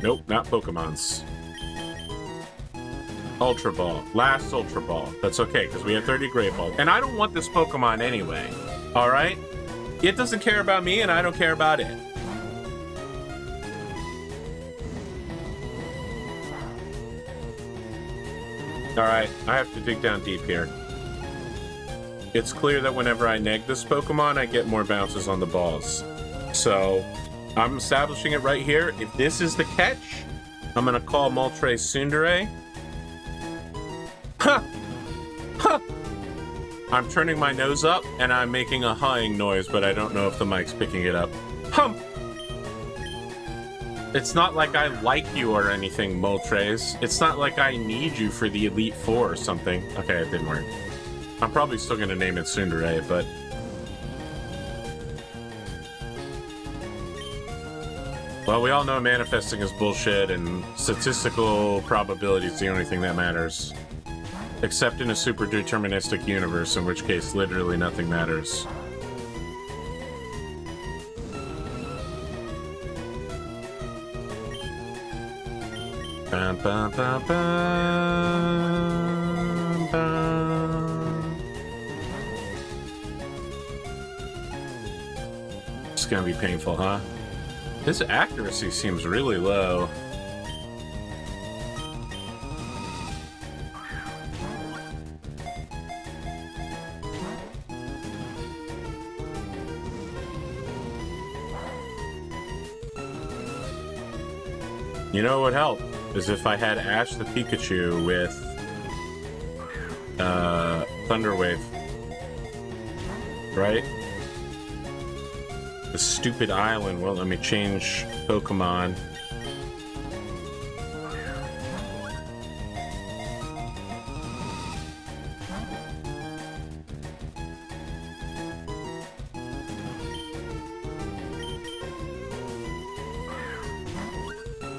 Nope, not Pokemons. Ultra Ball. Last Ultra Ball. That's okay, because we have 30 Great Balls. And I don't want this Pokemon anyway. Alright? It doesn't care about me, and I don't care about it. Alright, I have to dig down deep here. It's clear that whenever I neg this Pokemon, I get more bounces on the balls. So, I'm establishing it right here. If this is the catch, I'm gonna call Moltres Tsundere. Huh! Huh! I'm turning my nose up, and I'm making a hawing noise, but I don't know if the mic's picking it up. Hump! It's not like I like you or anything, Moltres. It's not like I need you for the Elite Four or something. Okay, it didn't work. I'm probably still gonna name it Tsundere, but... Well, we all know manifesting is bullshit, and statistical probability is the only thing that matters. Except in a super deterministic universe, in which case literally nothing matters. Bum, bum, bum, bum, bum. It's gonna be painful, huh? His accuracy seems really low. You know what would help? Is if I had Ash the Pikachu with Thunder Wave. Right? The stupid island won't let me change Pokemon.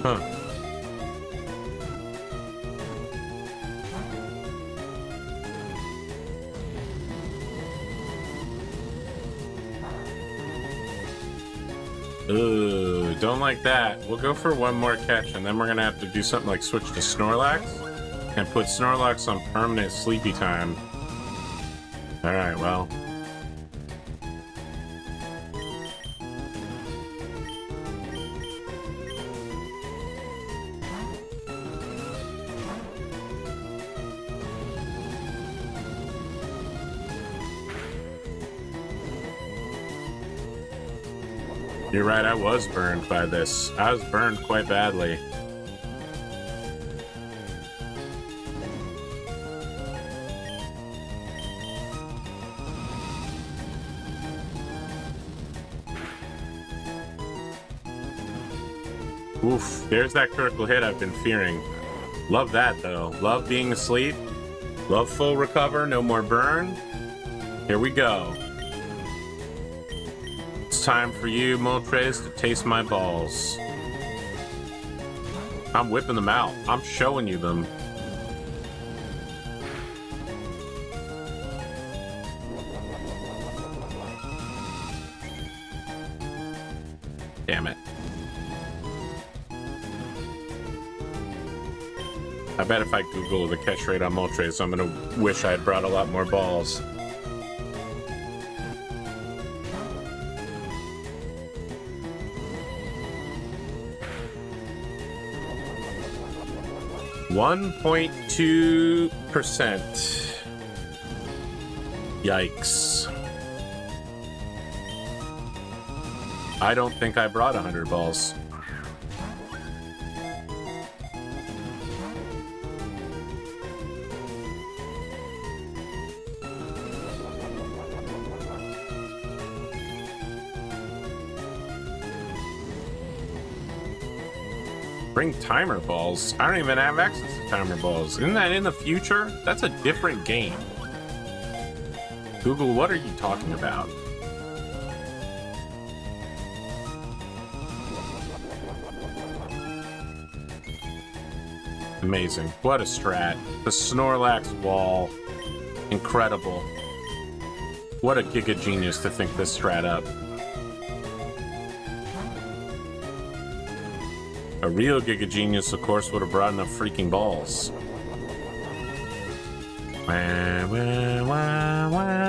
Huh. Ooh, don't like that. We'll go for one more catch, and then we're gonna have to do something like switch to Snorlax and put Snorlax on permanent sleepy time. Alright, well. You're right, I was burned by this. I was burned quite badly. Oof, there's that critical hit I've been fearing. Love that, though. Love being asleep. Love full recover, no more burn. Here we go. It's time for you, Moltres, to taste my balls. I'm whipping them out. I'm showing you them. Damn it. I bet if I Google the catch rate on Moltres, I'm gonna wish I had brought a lot more balls. %. Yikes. I don't think I brought 100 balls. Bring timer balls? I don't even have access to timer balls. Isn't that in the future? That's a different game. Google, what are you talking about? Amazing. What a strat. The Snorlax wall. Incredible. What a giga genius to think this strat up. A real giga genius, of course, would have brought enough freaking balls. Wah, wah, wah, wah.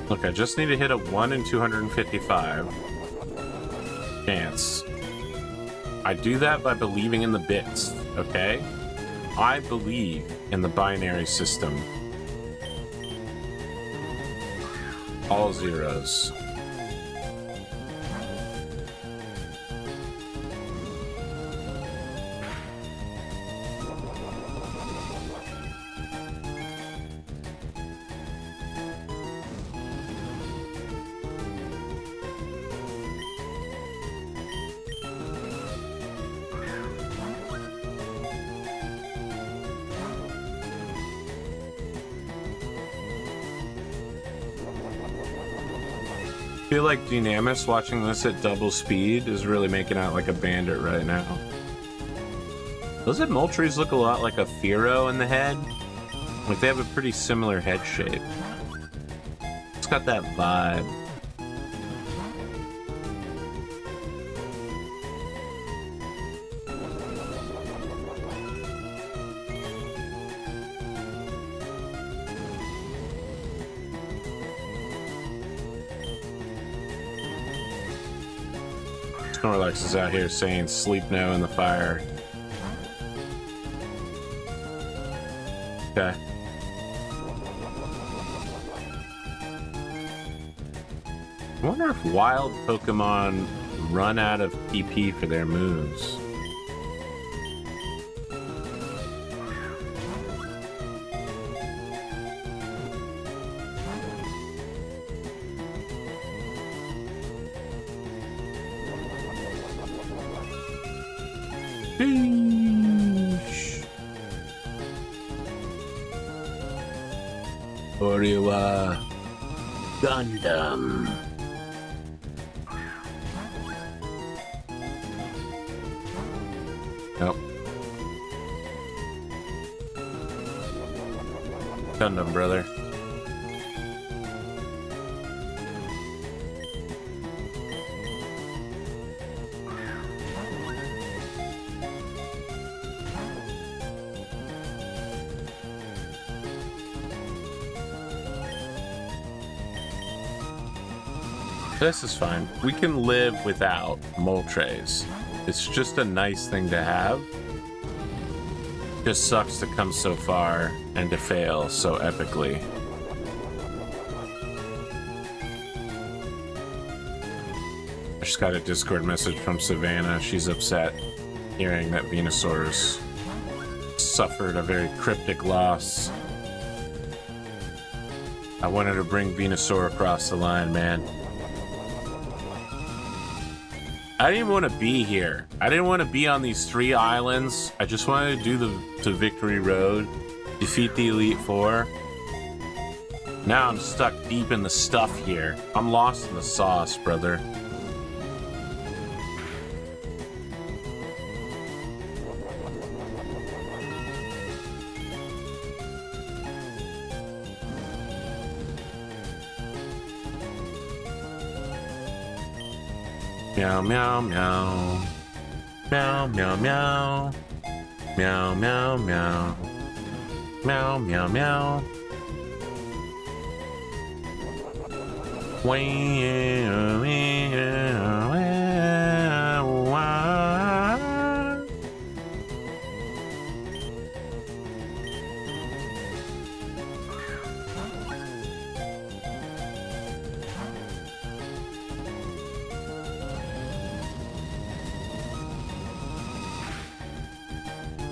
Look, I just need to hit a 1 in 255 chance. I do that by believing in the bits, okay? I believe in the binary system. All zeros. I feel like Dynamis watching this at double speed is really making out like a bandit right now. Doesn't Moltres look a lot like a Fearow in the head? Like they have a pretty similar head shape. It's got that vibe. Snorlax is out here saying sleep no in the fire. Okay. I wonder if wild Pokemon run out of PP for their moves. Oriwa Gundam. Nope. Gundam, brother. This is fine. We can live without Moltres. It's just a nice thing to have. Just sucks to come so far and to fail so epically. I just got a Discord message from Savannah. She's upset hearing that Venusaur's suffered a very cryptic loss. I wanted to bring Venusaur across the line, man. I didn't want to be here. I didn't want to be on these 3 islands. I just wanted to do the Victory Road, defeat the Elite Four. Now I'm stuck deep in the stuff here. I'm lost in the sauce, brother. Meow, meow, meow. Meow, meow, meow. Meow, meow, meow. Meow, meow, meow.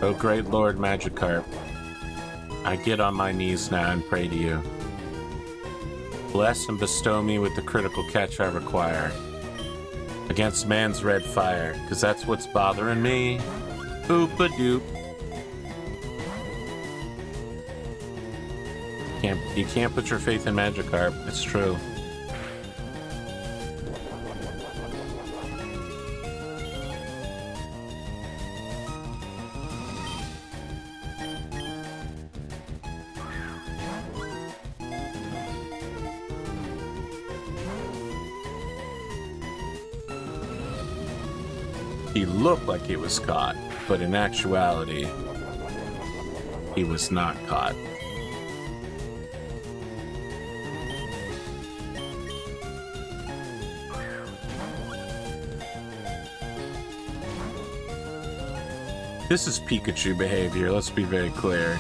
Oh, great Lord Magikarp, I get on my knees now and pray to you. Bless and bestow me with the critical catch I require against man's red fire, because that's what's bothering me. Boop-a-doop. You can't put your faith in Magikarp. It's true. He looked like he was caught, but in actuality, he was not caught. This is Pikachu behavior, let's be very clear.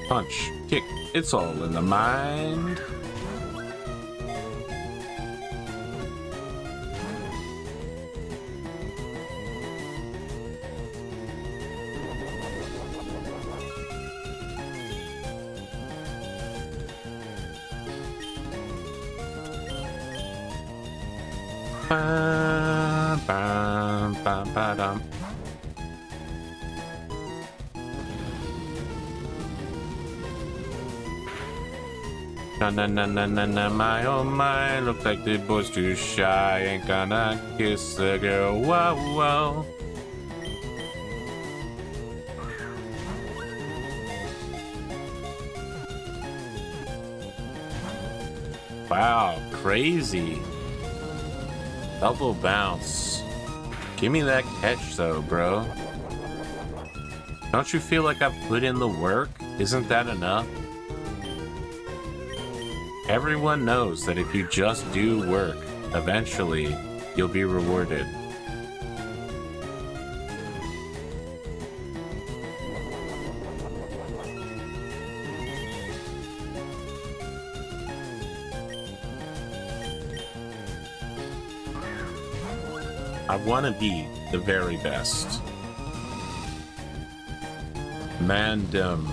Punch, kick, it's all in the mind. Ba, ba, ba, ba, dum. Na na na na na na, my oh my, look like the boy's too shy, ain't gonna kiss the girl, whoa whoa. Wow, crazy. Double bounce. Give me that catch though, bro. Don't you feel like I've put in the work? Isn't that enough? Everyone knows that if you just do work, eventually you'll be rewarded. I want to be the very best. Mandem.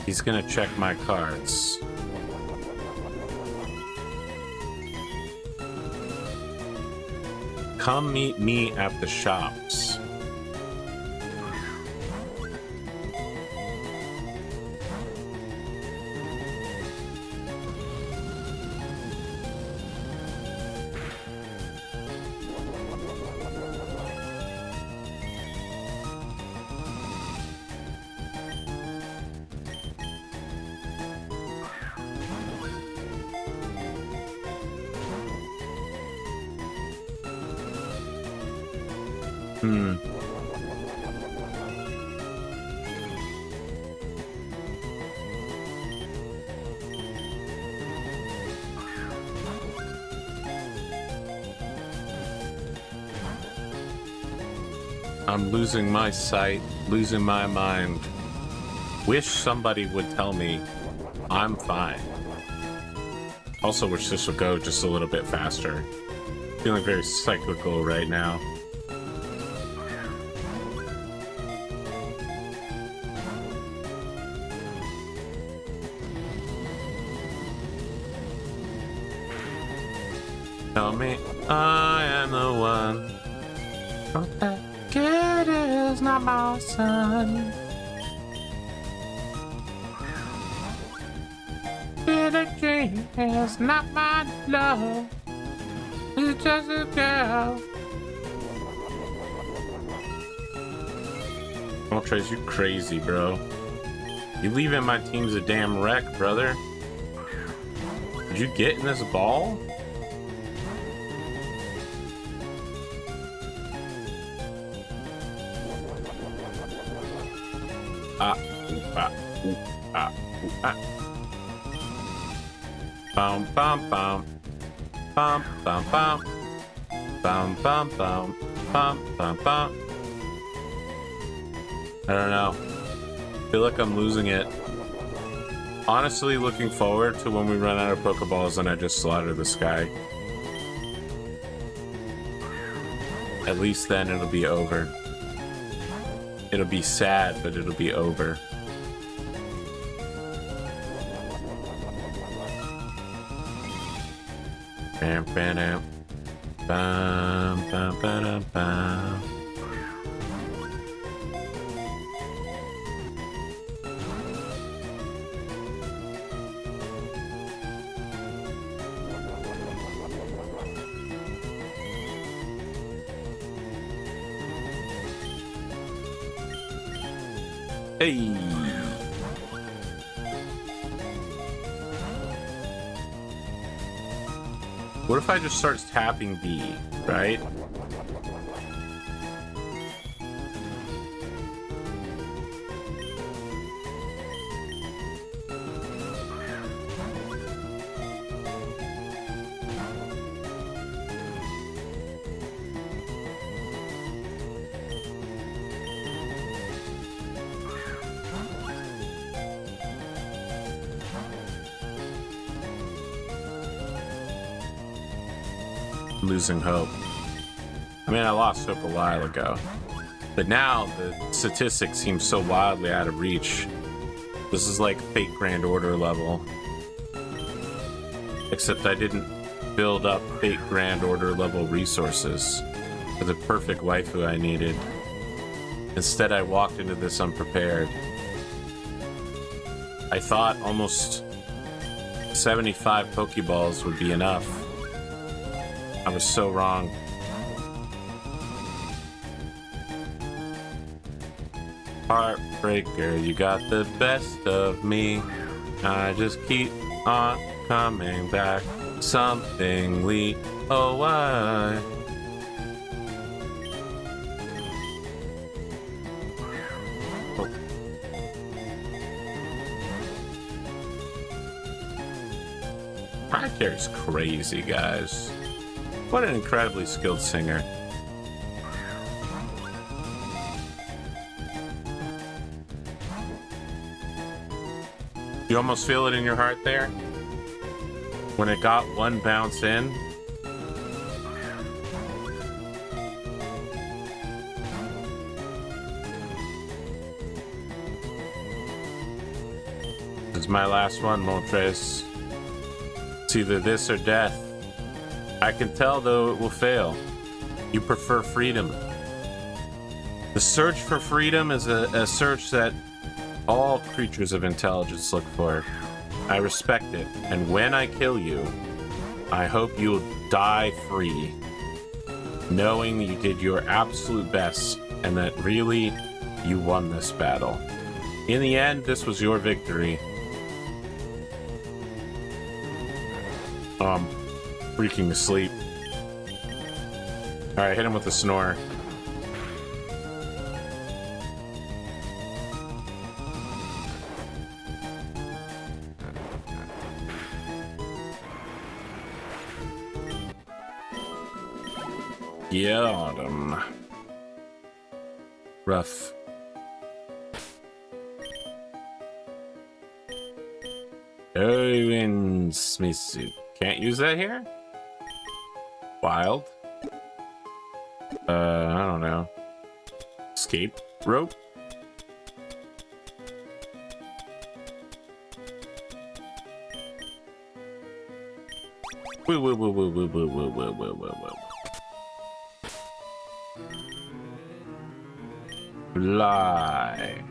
He's gonna check my cards. Come meet me at the shops. I'm losing my sight, losing my mind. Wish somebody would tell me I'm fine. Also wish this would go just a little bit faster. Feeling very cyclical right now. Tell me I am the one. Oh, that kid is not my son. Billie Jean is not my love. It's just a girl. Don't Trace, you crazy, bro. You leaving my team's a damn wreck, brother. Did you get in this ball? Bum bum bum. Bum bum bum. Bum bum bum. Bum bum bum. I don't know. I feel like I'm losing it. Honestly, looking forward to when we run out of Pokeballs and I just slaughter this guy. At least then it'll be over. It'll be sad, but it'll be over. Bam, bam, bam, bam, bam, bam. Hey. What if I just start tapping B, right? Losing hope. I mean, I lost hope a while ago, but now the statistics seem so wildly out of reach. This is like Fate Grand Order level, except I didn't build up Fate Grand Order level resources for the perfect waifu I needed. Instead, I walked into this unprepared. I thought almost 75 Pokeballs would be enough. I was so wrong. Heartbreaker, you got the best of me. I just keep on coming back. Something we oh why. Oh. Heartbreaker's crazy, guys. What an incredibly skilled singer. You almost feel it in your heart there? When it got one bounce in? This is my last one, Moltres. It's either this or death. I can tell, though, it will fail. You prefer freedom. The search for freedom is a search that all creatures of intelligence look for. I respect it, and when I kill you, I hope you'll die free, knowing you did your absolute best, and that really, you won this battle. In the end, this was your victory. Freaking asleep. Alright, hit him with a snore. Got him. Rough. Owens Misu. Can't use that here? Wild. I don't know. Escape rope? Woo, woo, woo, woo, woo, woo, woo, woo, woo, woo, woo. Fly.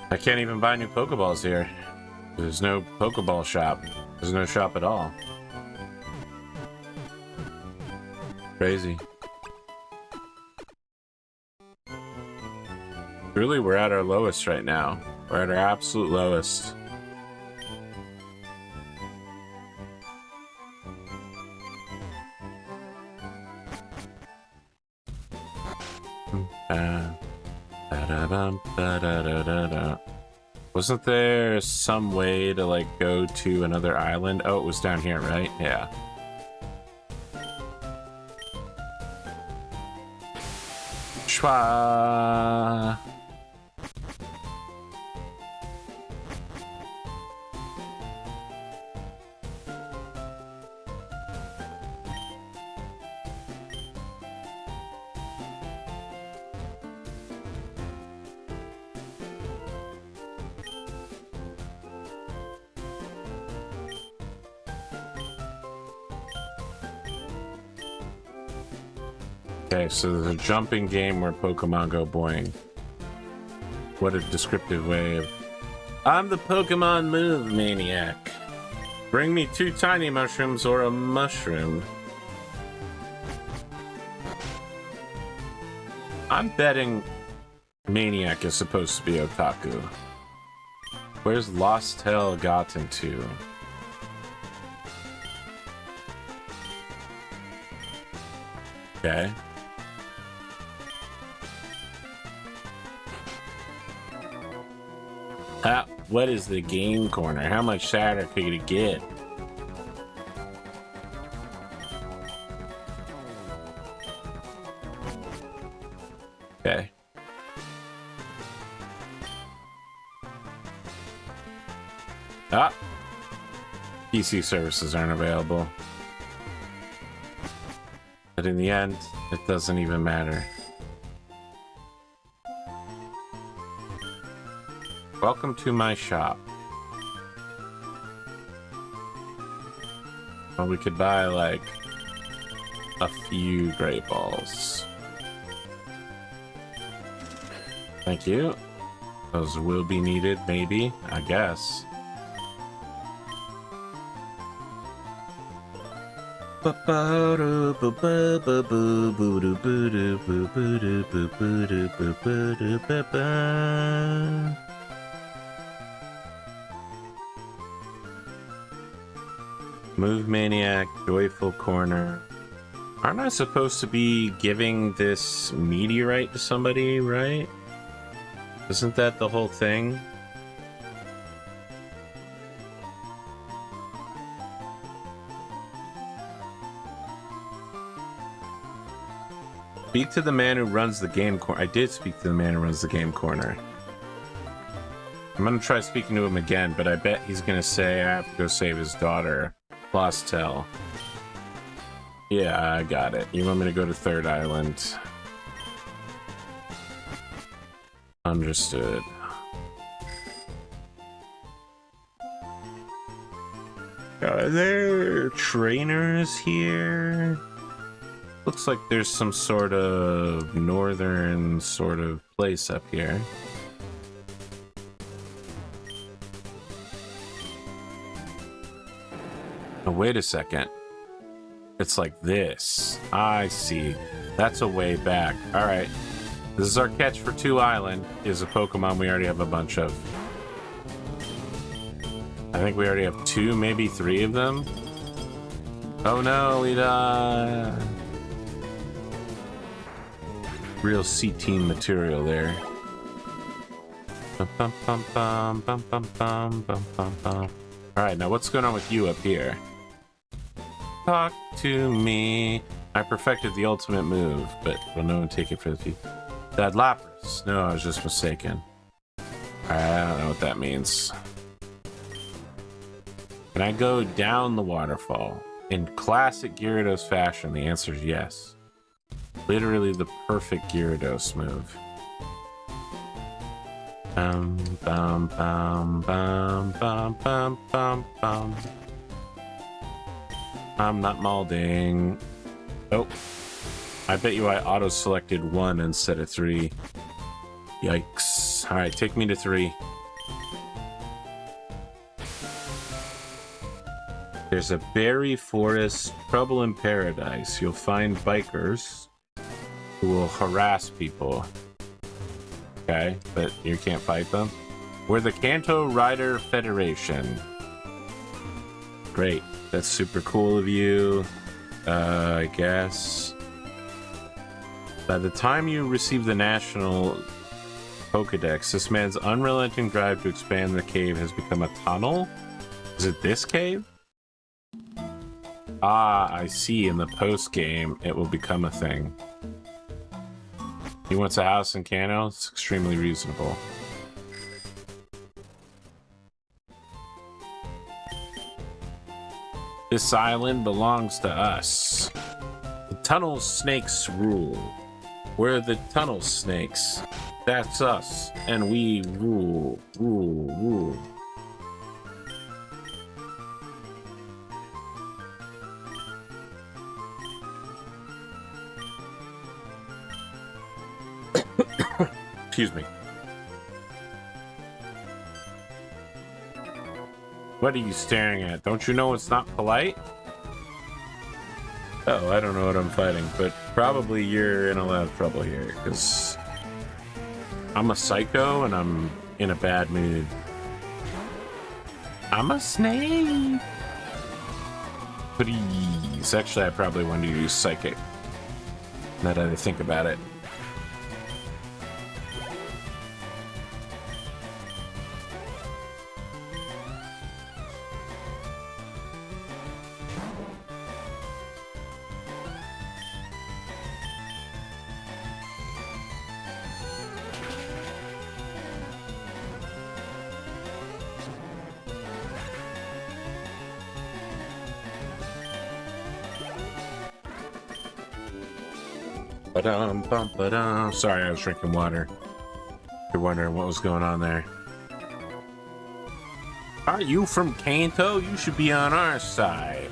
I can't even buy new Pokeballs here. There's no Pokeball shop. There's no shop at all. Crazy. Really, we're at our lowest right now. We're at our absolute lowest. Wasn't there some way to like go to another island? Oh, it was down here, right? Yeah. Schwa. Okay, so there's a jumping game where Pokemon go boing. What a descriptive way of... I'm the Pokemon move maniac. Bring me 2 tiny mushrooms or a mushroom. I'm betting Maniac is supposed to be otaku. Where's Lost Hell gotten to? Okay. What is the game corner? How much sadder could it get? Okay. PC services aren't available. But in the end, it doesn't even matter. Welcome to my shop. Well, we could buy like a few Great Balls. Thank you. Those will be needed, maybe, I guess. Move Maniac, Joyful Corner. Aren't I supposed to be giving this meteorite to somebody, right? Isn't that the whole thing? Speak to the man who runs the game corner. I did speak to the man who runs the game corner. I'm gonna try speaking to him again, but I bet he's gonna say I have to go save his daughter. Lost Tell. Yeah, I got it. You want me to go to Third Island? Understood. Are there trainers here? Looks like there's some sort of northern sort of place up here. Oh, wait a second. It's like this. I see. That's a way back. All right. This is our catch for 2 Island. Is a Pokemon we already have a bunch of. I think we already have 2, maybe 3 of them. Oh no, we died. Real C-Team material there. Alright, now what's going on with you up here? Talk to me. I perfected the ultimate move, but will no one take it for the future? That Lapras. No, I was just mistaken. Alright, I don't know what that means. Can I go down the waterfall? In classic Gyarados fashion, the answer is yes. Literally the perfect Gyarados move. Bum, bum, bum, bum, bum, bum, bum, bum. I'm not molding. Oh. I bet you I auto-selected 1 instead of 3. Yikes. Alright, take me to 3. There's a berry forest, trouble in paradise. You'll find bikers who will harass people. Okay, but you can't fight them. We're the Kanto Rider Federation. Great. That's super cool of you. I guess. By the time you receive the national Pokedex, this man's unrelenting drive to expand the cave has become a tunnel? Is it this cave? Ah, I see. In the post-game, it will become a thing. He wants a house in Kanto? It's extremely reasonable. This island belongs to us. The tunnel snakes rule. We're the tunnel snakes. That's us. And we rule, rule, rule. Excuse me. What are you staring at? Don't you know it's not polite? Oh, I don't know what I'm fighting, but probably you're in a lot of trouble here, because I'm a psycho and I'm in a bad mood. I'm a snake! Please. Actually, I probably want to use psychic. Now that I think about it. Sorry, I was drinking water. You're wondering what was going on there. Are you from Kanto? You should be on our side.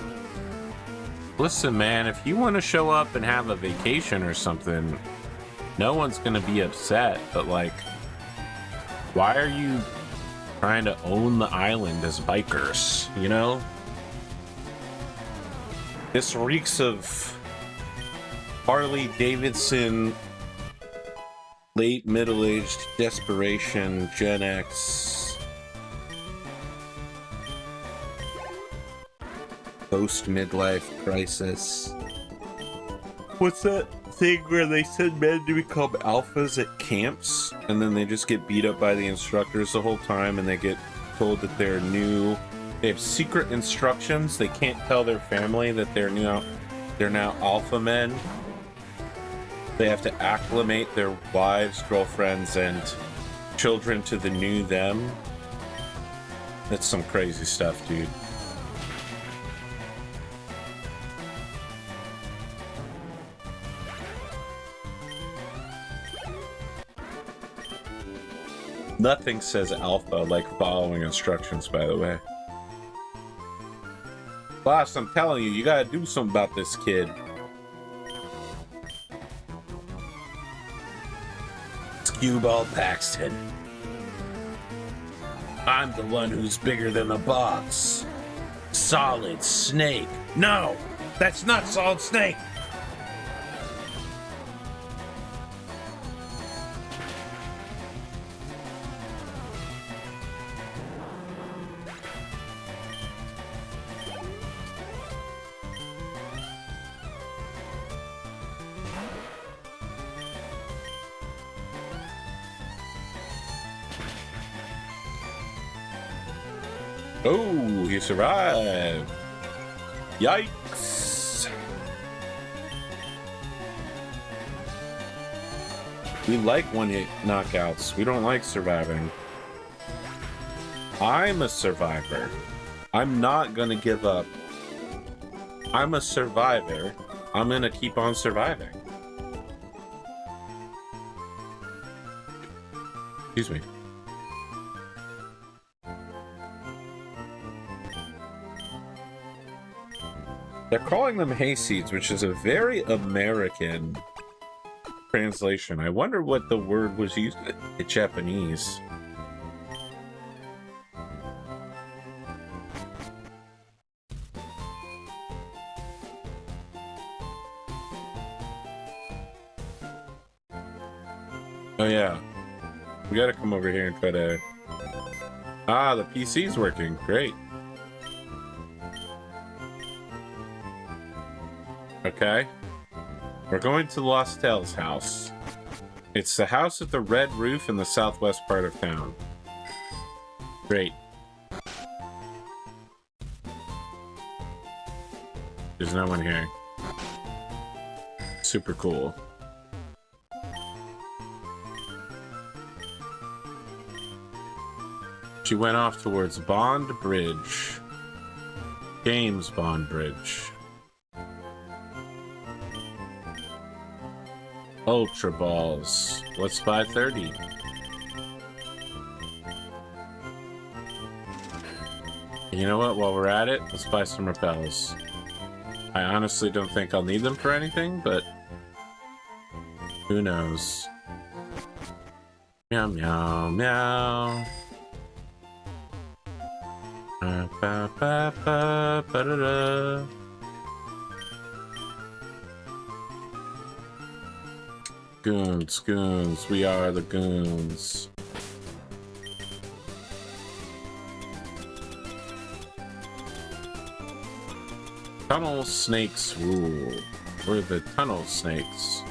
Listen, man, if you want to show up and have a vacation or something, no one's gonna be upset, but like, why are you trying to own the island as bikers, you know? This reeks of Harley Davidson, late middle-aged desperation, Gen X, post-midlife crisis. What's that thing where they send men to become alphas at camps, and then they just get beat up by the instructors the whole time, and they get told that they're new. They have secret instructions. They can't tell their family that they're now alpha men. They have to acclimate their wives, girlfriends, and children to the new them. That's some crazy stuff, dude. Nothing says alpha like following instructions, by the way. Boss, I'm telling you, you gotta do something about this kid. Skewball Paxton. I'm the one who's bigger than the boss. Solid Snake. No, that's not Solid Snake. Oh, he survived. Yikes. We like one-hit knockouts. We don't like surviving. I'm a survivor. I'm not gonna give up. I'm a survivor. I'm gonna keep on surviving. Excuse me. They're calling them hayseeds, which is a very American translation. I wonder what the word was used in Japanese. Oh yeah, we gotta come over here and try to... Ah, the PC's working. Great. Okay. We're going to Lostel's house. It's the house with the red roof in the southwest part of town. Great. There's no one here. Super cool. She went off towards Bond Bridge. James Bond Bridge. Ultra Balls. Let's buy 30. You know what? While we're at it, let's buy some repels. I honestly don't think I'll need them for anything, but who knows? Meow, meow, meow. Ba, ba, ba, ba, ba, da, da. Goons, goons, we are the goons. Tunnel snakes rule. We're the tunnel snakes.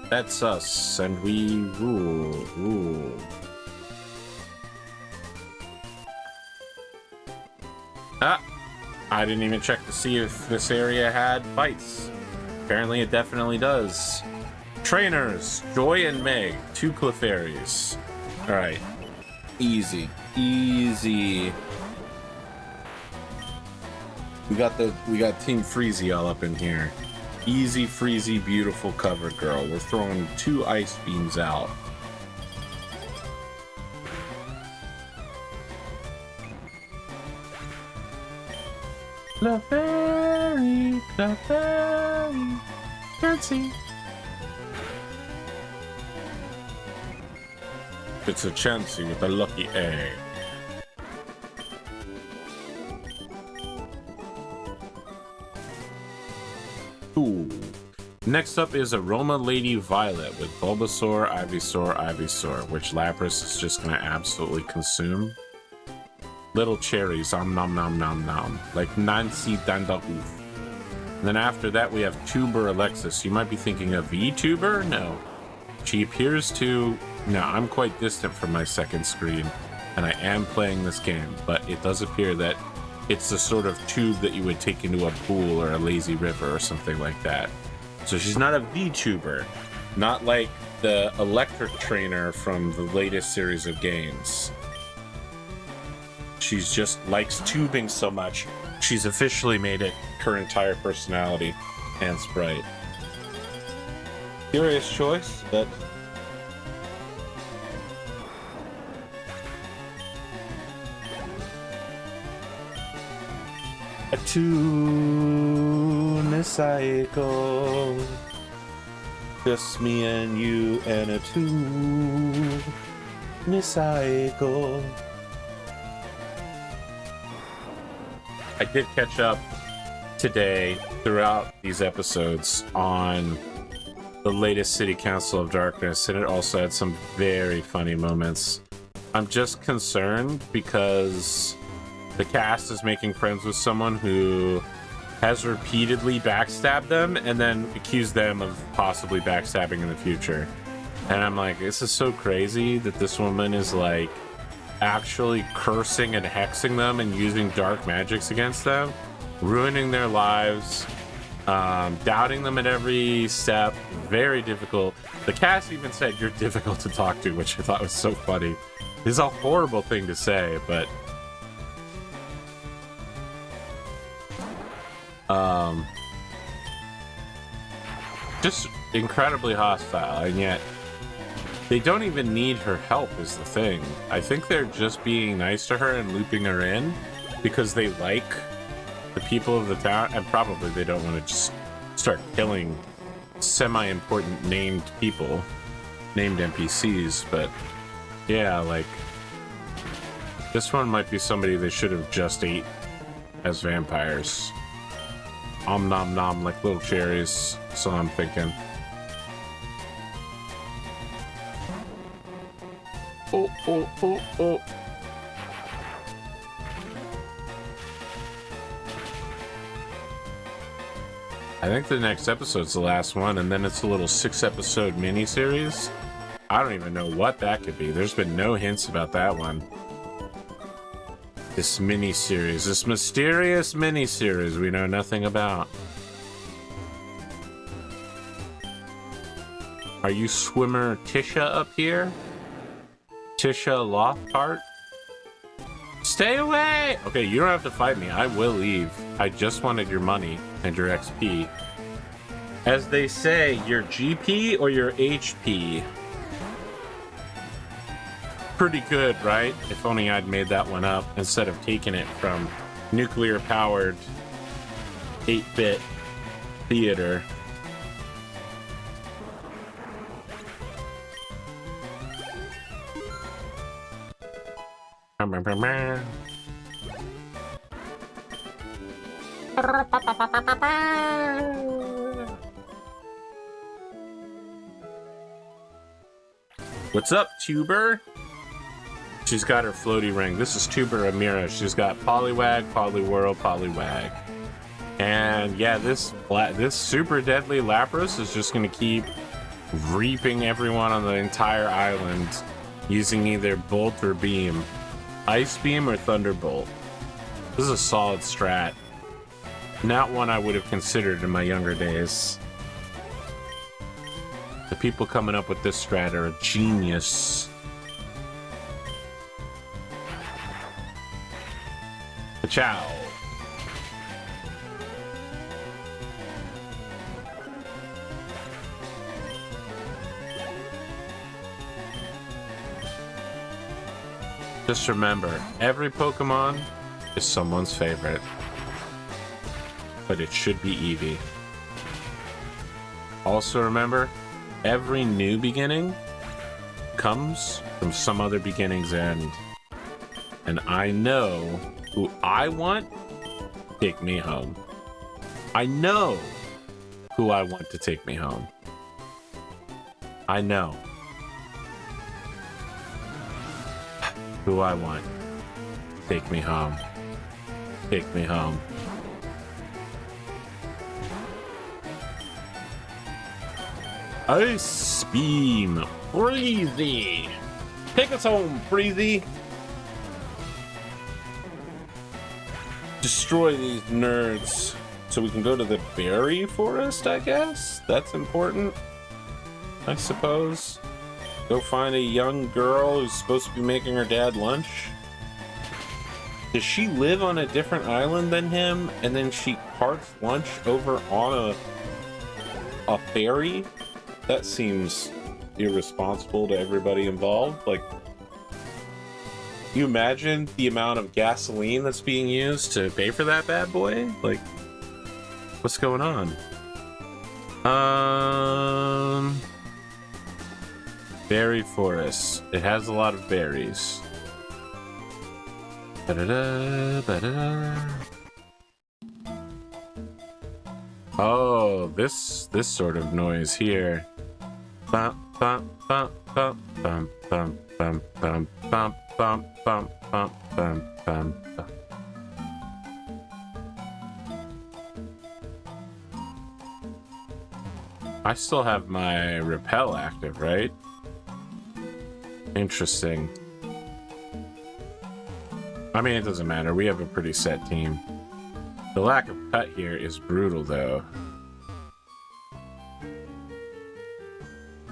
That's us, and we rule. Ah! I didn't even check to see if this area had fights. Apparently it definitely does. Trainers, Joy and Meg, 2 Clefairies. Alright. Easy. Easy. We got Team Freezy all up in here. Easy, Freezy, beautiful cover girl. We're throwing 2 ice beams out. Clefairy, Clefairy, can't see. It's a Chansey with a lucky egg. Ooh. Next up is Aroma Lady Violet with Bulbasaur, Ivysaur, which Lapras is just gonna absolutely consume. Little cherries, nom nom nom nom, like Nancy Dandaloof. And then after that we have Tuber Alexis. You might be thinking of VTuber? No. She appears to... No, I'm quite distant from my second screen, and I am playing this game, but it does appear that it's the sort of tube that you would take into a pool or a lazy river or something like that. So she's not a VTuber, not like the electric trainer from the latest series of games. She's just likes tubing so much, she's officially made it her entire personality and sprite. Curious choice, but... A two-cycle, just me and you and a two-cycle. I did catch up today throughout these episodes on the latest City Council of Darkness, and it also had some very funny moments. I'm just concerned because the cast is making friends with someone who has repeatedly backstabbed them and then accused them of possibly backstabbing in the future. And I'm like, this is so crazy that this woman is like actually cursing and hexing them and using dark magics against them, ruining their lives, doubting them at every step. Very difficult. The cast even said you're difficult to talk to, which I thought was so funny. It's a horrible thing to say, but Just incredibly hostile, and yet they don't even need her help is the thing. I think they're just being nice to her and looping her in because they like the people of the town, and probably they don't want to just start killing semi-important named people, named NPCs, but yeah, like this one might be somebody they should have just ate as vampires. Om nom nom like little cherries, so I'm thinking. Oh, oh, oh, oh. I think the next episode's the last one, and then it's a little 6-episode mini-series. I don't even know what that could be. There's been no hints about that one. This mini-series, this mysterious mini-series we know nothing about. Are you swimmer Tisha up here? Tisha Lockhart? Stay away! Okay, you don't have to fight me. I will leave. I just wanted your money and your XP. As they say, your GP or your HP? Pretty good, right? If only I'd made that one up instead of taking it from nuclear-powered 8-bit theater. What's up, Tuber? She's got her floaty ring. This is Tuber Amira. She's got Poliwag, Poliwhirl, Poliwag. And yeah, this super deadly Lapras is just going to keep reaping everyone on the entire island using either Bolt or Beam. Ice Beam or Thunderbolt. This is a solid strat. Not one I would have considered in my younger days. The people coming up with this strat are a genius. Ciao. Just remember, every Pokemon is someone's favorite. But it should be Eevee. Also remember, every new beginning comes from some other beginning's end. And I know who I want to take me home. I know who I want to take me home. I know who I want. Take me home. Take me home. Ice Beam. Breezy. Take us home, Breezy. Destroy these nerds so we can go to the berry forest, I guess? That's important, I suppose. Go find a young girl who's supposed to be making her dad lunch. Does she live on a different island than him, and then she carts lunch over on a ferry? That seems irresponsible to everybody involved. Like, you imagine the amount of gasoline that's being used to pay for that bad boy? Like, what's going on? Berry forest. It has a lot of berries. Ba-da-da, ba-da-da. Oh, this sort of noise here. Bum bum bum bum bum bum bum bum bum bum bum bum bum bum. I still have my repel active, right? Interesting. I mean, it doesn't matter. We have a pretty set team. The lack of cut here is brutal, though.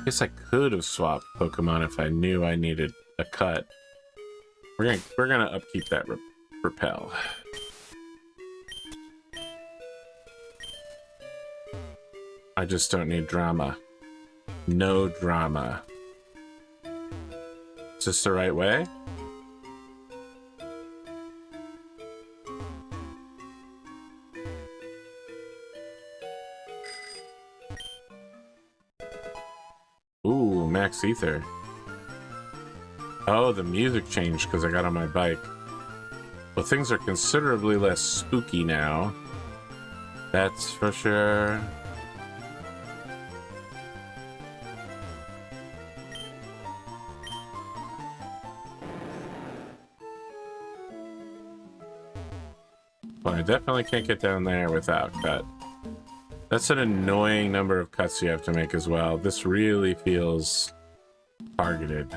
Guess I could have swapped Pokemon if I knew I needed a cut. We're gonna upkeep that repel. I just don't need drama. No drama. Is this the right way? Ooh, max ether. Oh, the music changed because I got on my bike. Well, things are considerably less spooky now. That's for sure. Well, I definitely can't get down there without cut. That's an annoying number of cuts you have to make as well. This really feels targeted.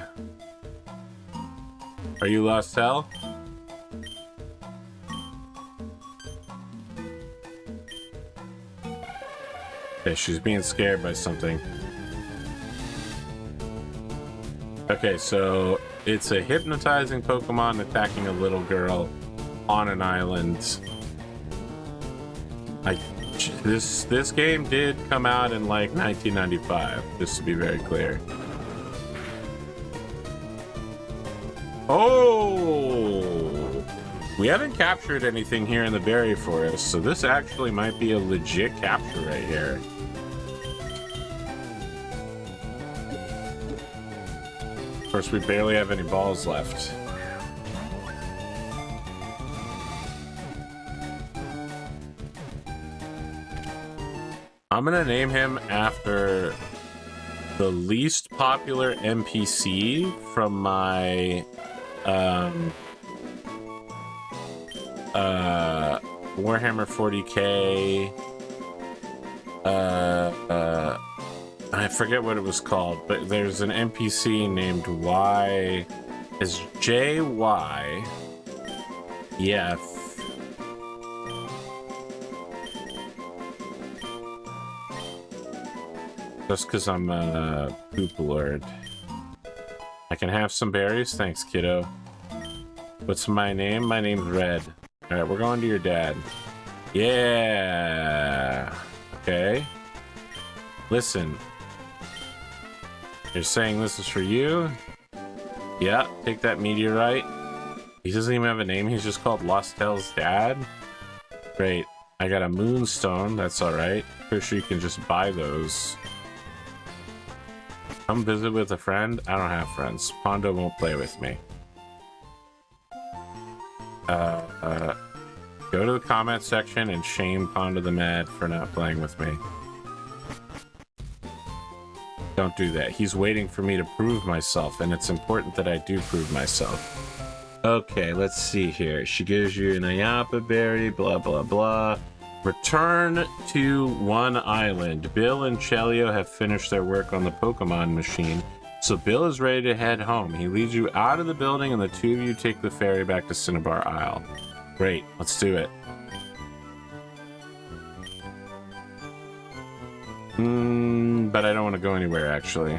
Are you Lost Hell? Okay, she's being scared by something. Okay, so it's a hypnotizing Pokemon attacking a little girl on an island. This game did come out in like 1995, just to be very clear. Oh! We haven't captured anything here in the berry forest, so this actually might be a legit capture right here. Of course, we barely have any balls left. I'm gonna name him after the least popular NPC from my Warhammer 40k. I forget what it was called, but there's an NPC named Y. Is JY? Yeah. Just because I'm a poop lord. I can have some berries? Thanks, kiddo. What's my name? My name's Red. Alright, we're going to your dad. Yeah. Okay. Listen. You're saying this is for you? Yeah, take that meteorite. He doesn't even have a name. He's just called Lost Hell's dad. Great. I got a moonstone. That's alright. Pretty sure you can just buy those. Come visit with a friend? I don't have friends. Pondo won't play with me. Go to the comment section and shame Pondo the Mad for not playing with me. Don't do that. He's waiting for me to prove myself, and it's important that I do prove myself. Okay, let's see here. She gives you an Ayapa berry, blah, blah, blah. Return to one island. Bill and Chelio have finished their work on the Pokemon machine, so Bill is ready to head home. He leads you out of the building, and the two of you take the ferry back to Cinnabar Isle. Great, let's do it. But I don't want to go anywhere, actually.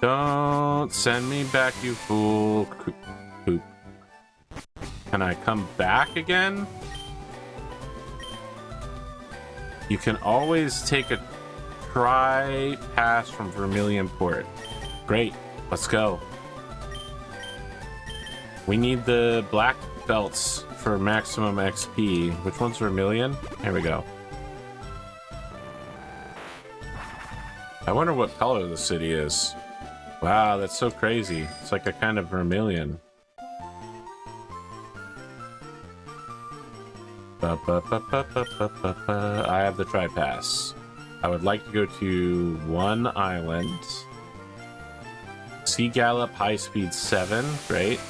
Don't send me back, you fool. Poop. Can I come back again? You can always take a try pass from Vermilion Port. Great, let's go. We need the black belts for maximum XP. Which one's Vermilion? Here we go. I wonder what color the city is. Wow, that's so crazy. It's like a kind of vermilion. I have the tri-pass. I would like to go to one island. Sea Gallop, high speed 7. Great.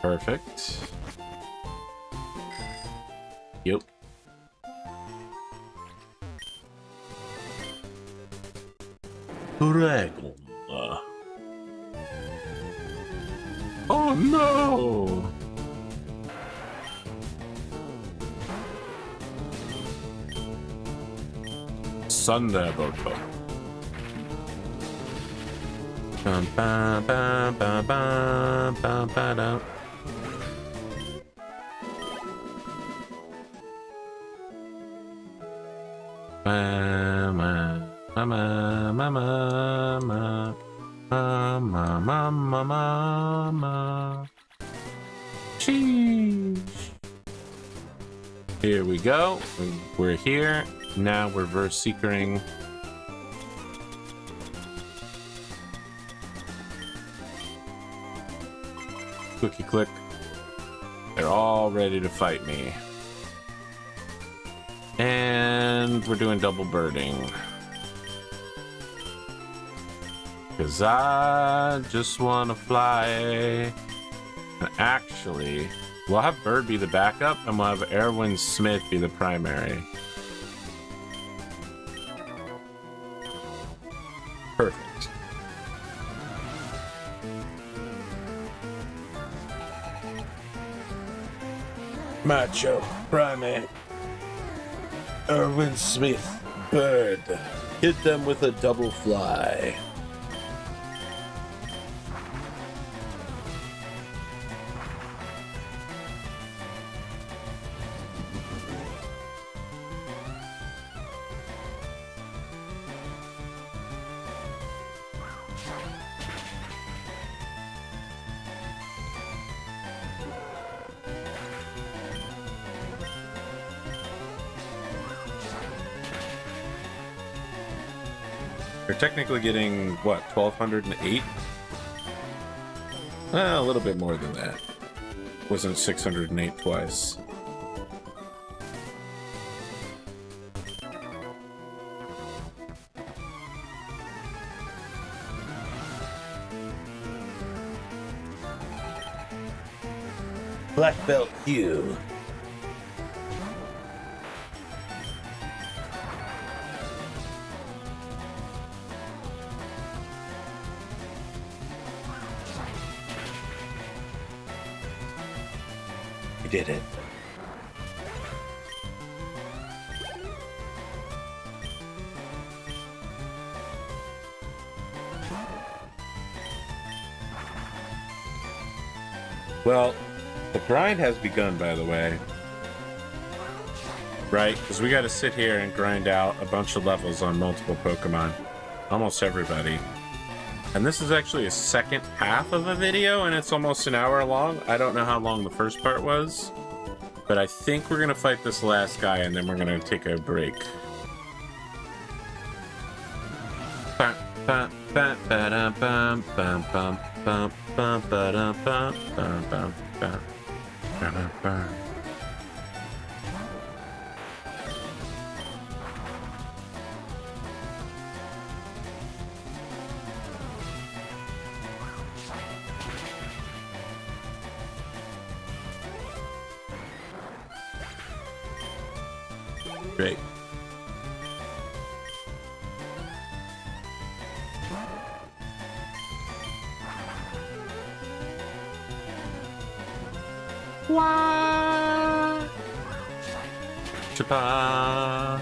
Perfect. Yep. Dragon. Oh no! Thunderbolt. Mama, mama, mama, mama, mama, mama. Sheesh. Here we go. We're here. Now we're reverse seekering. Clicky click. They're all ready to fight me. And we're doing double birding. Because I just want to fly. And actually, we'll have Bird be the backup, and we'll have Erwin Smith be the primary. Perfect. Macho, primate. Erwin Smith, Bird. Hit them with a double fly. They're technically getting, what, 1,208? A little bit more than that. Wasn't 608 twice. Black belt Hugh. Did it. Well, the grind has begun, by the way. Right? Because we got to sit here and grind out a bunch of levels on multiple Pokemon. Almost everybody. And this is actually a second half of a video, and it's almost an hour long. I don't know how long the first part was, but I think we're gonna fight this last guy, and then we're gonna take a break. Great. Wah! Chapa!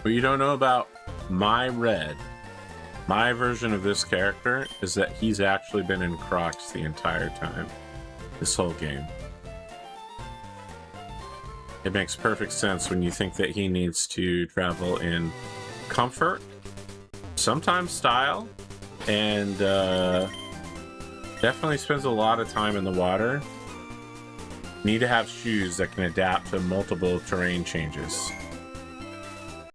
What you don't know about my Red, my version of this character, is that he's actually been in Crocs the entire time. This whole game. It makes perfect sense when you think that he needs to travel in comfort, sometimes style, and definitely spends a lot of time in the water. Need to have shoes that can adapt to multiple terrain changes.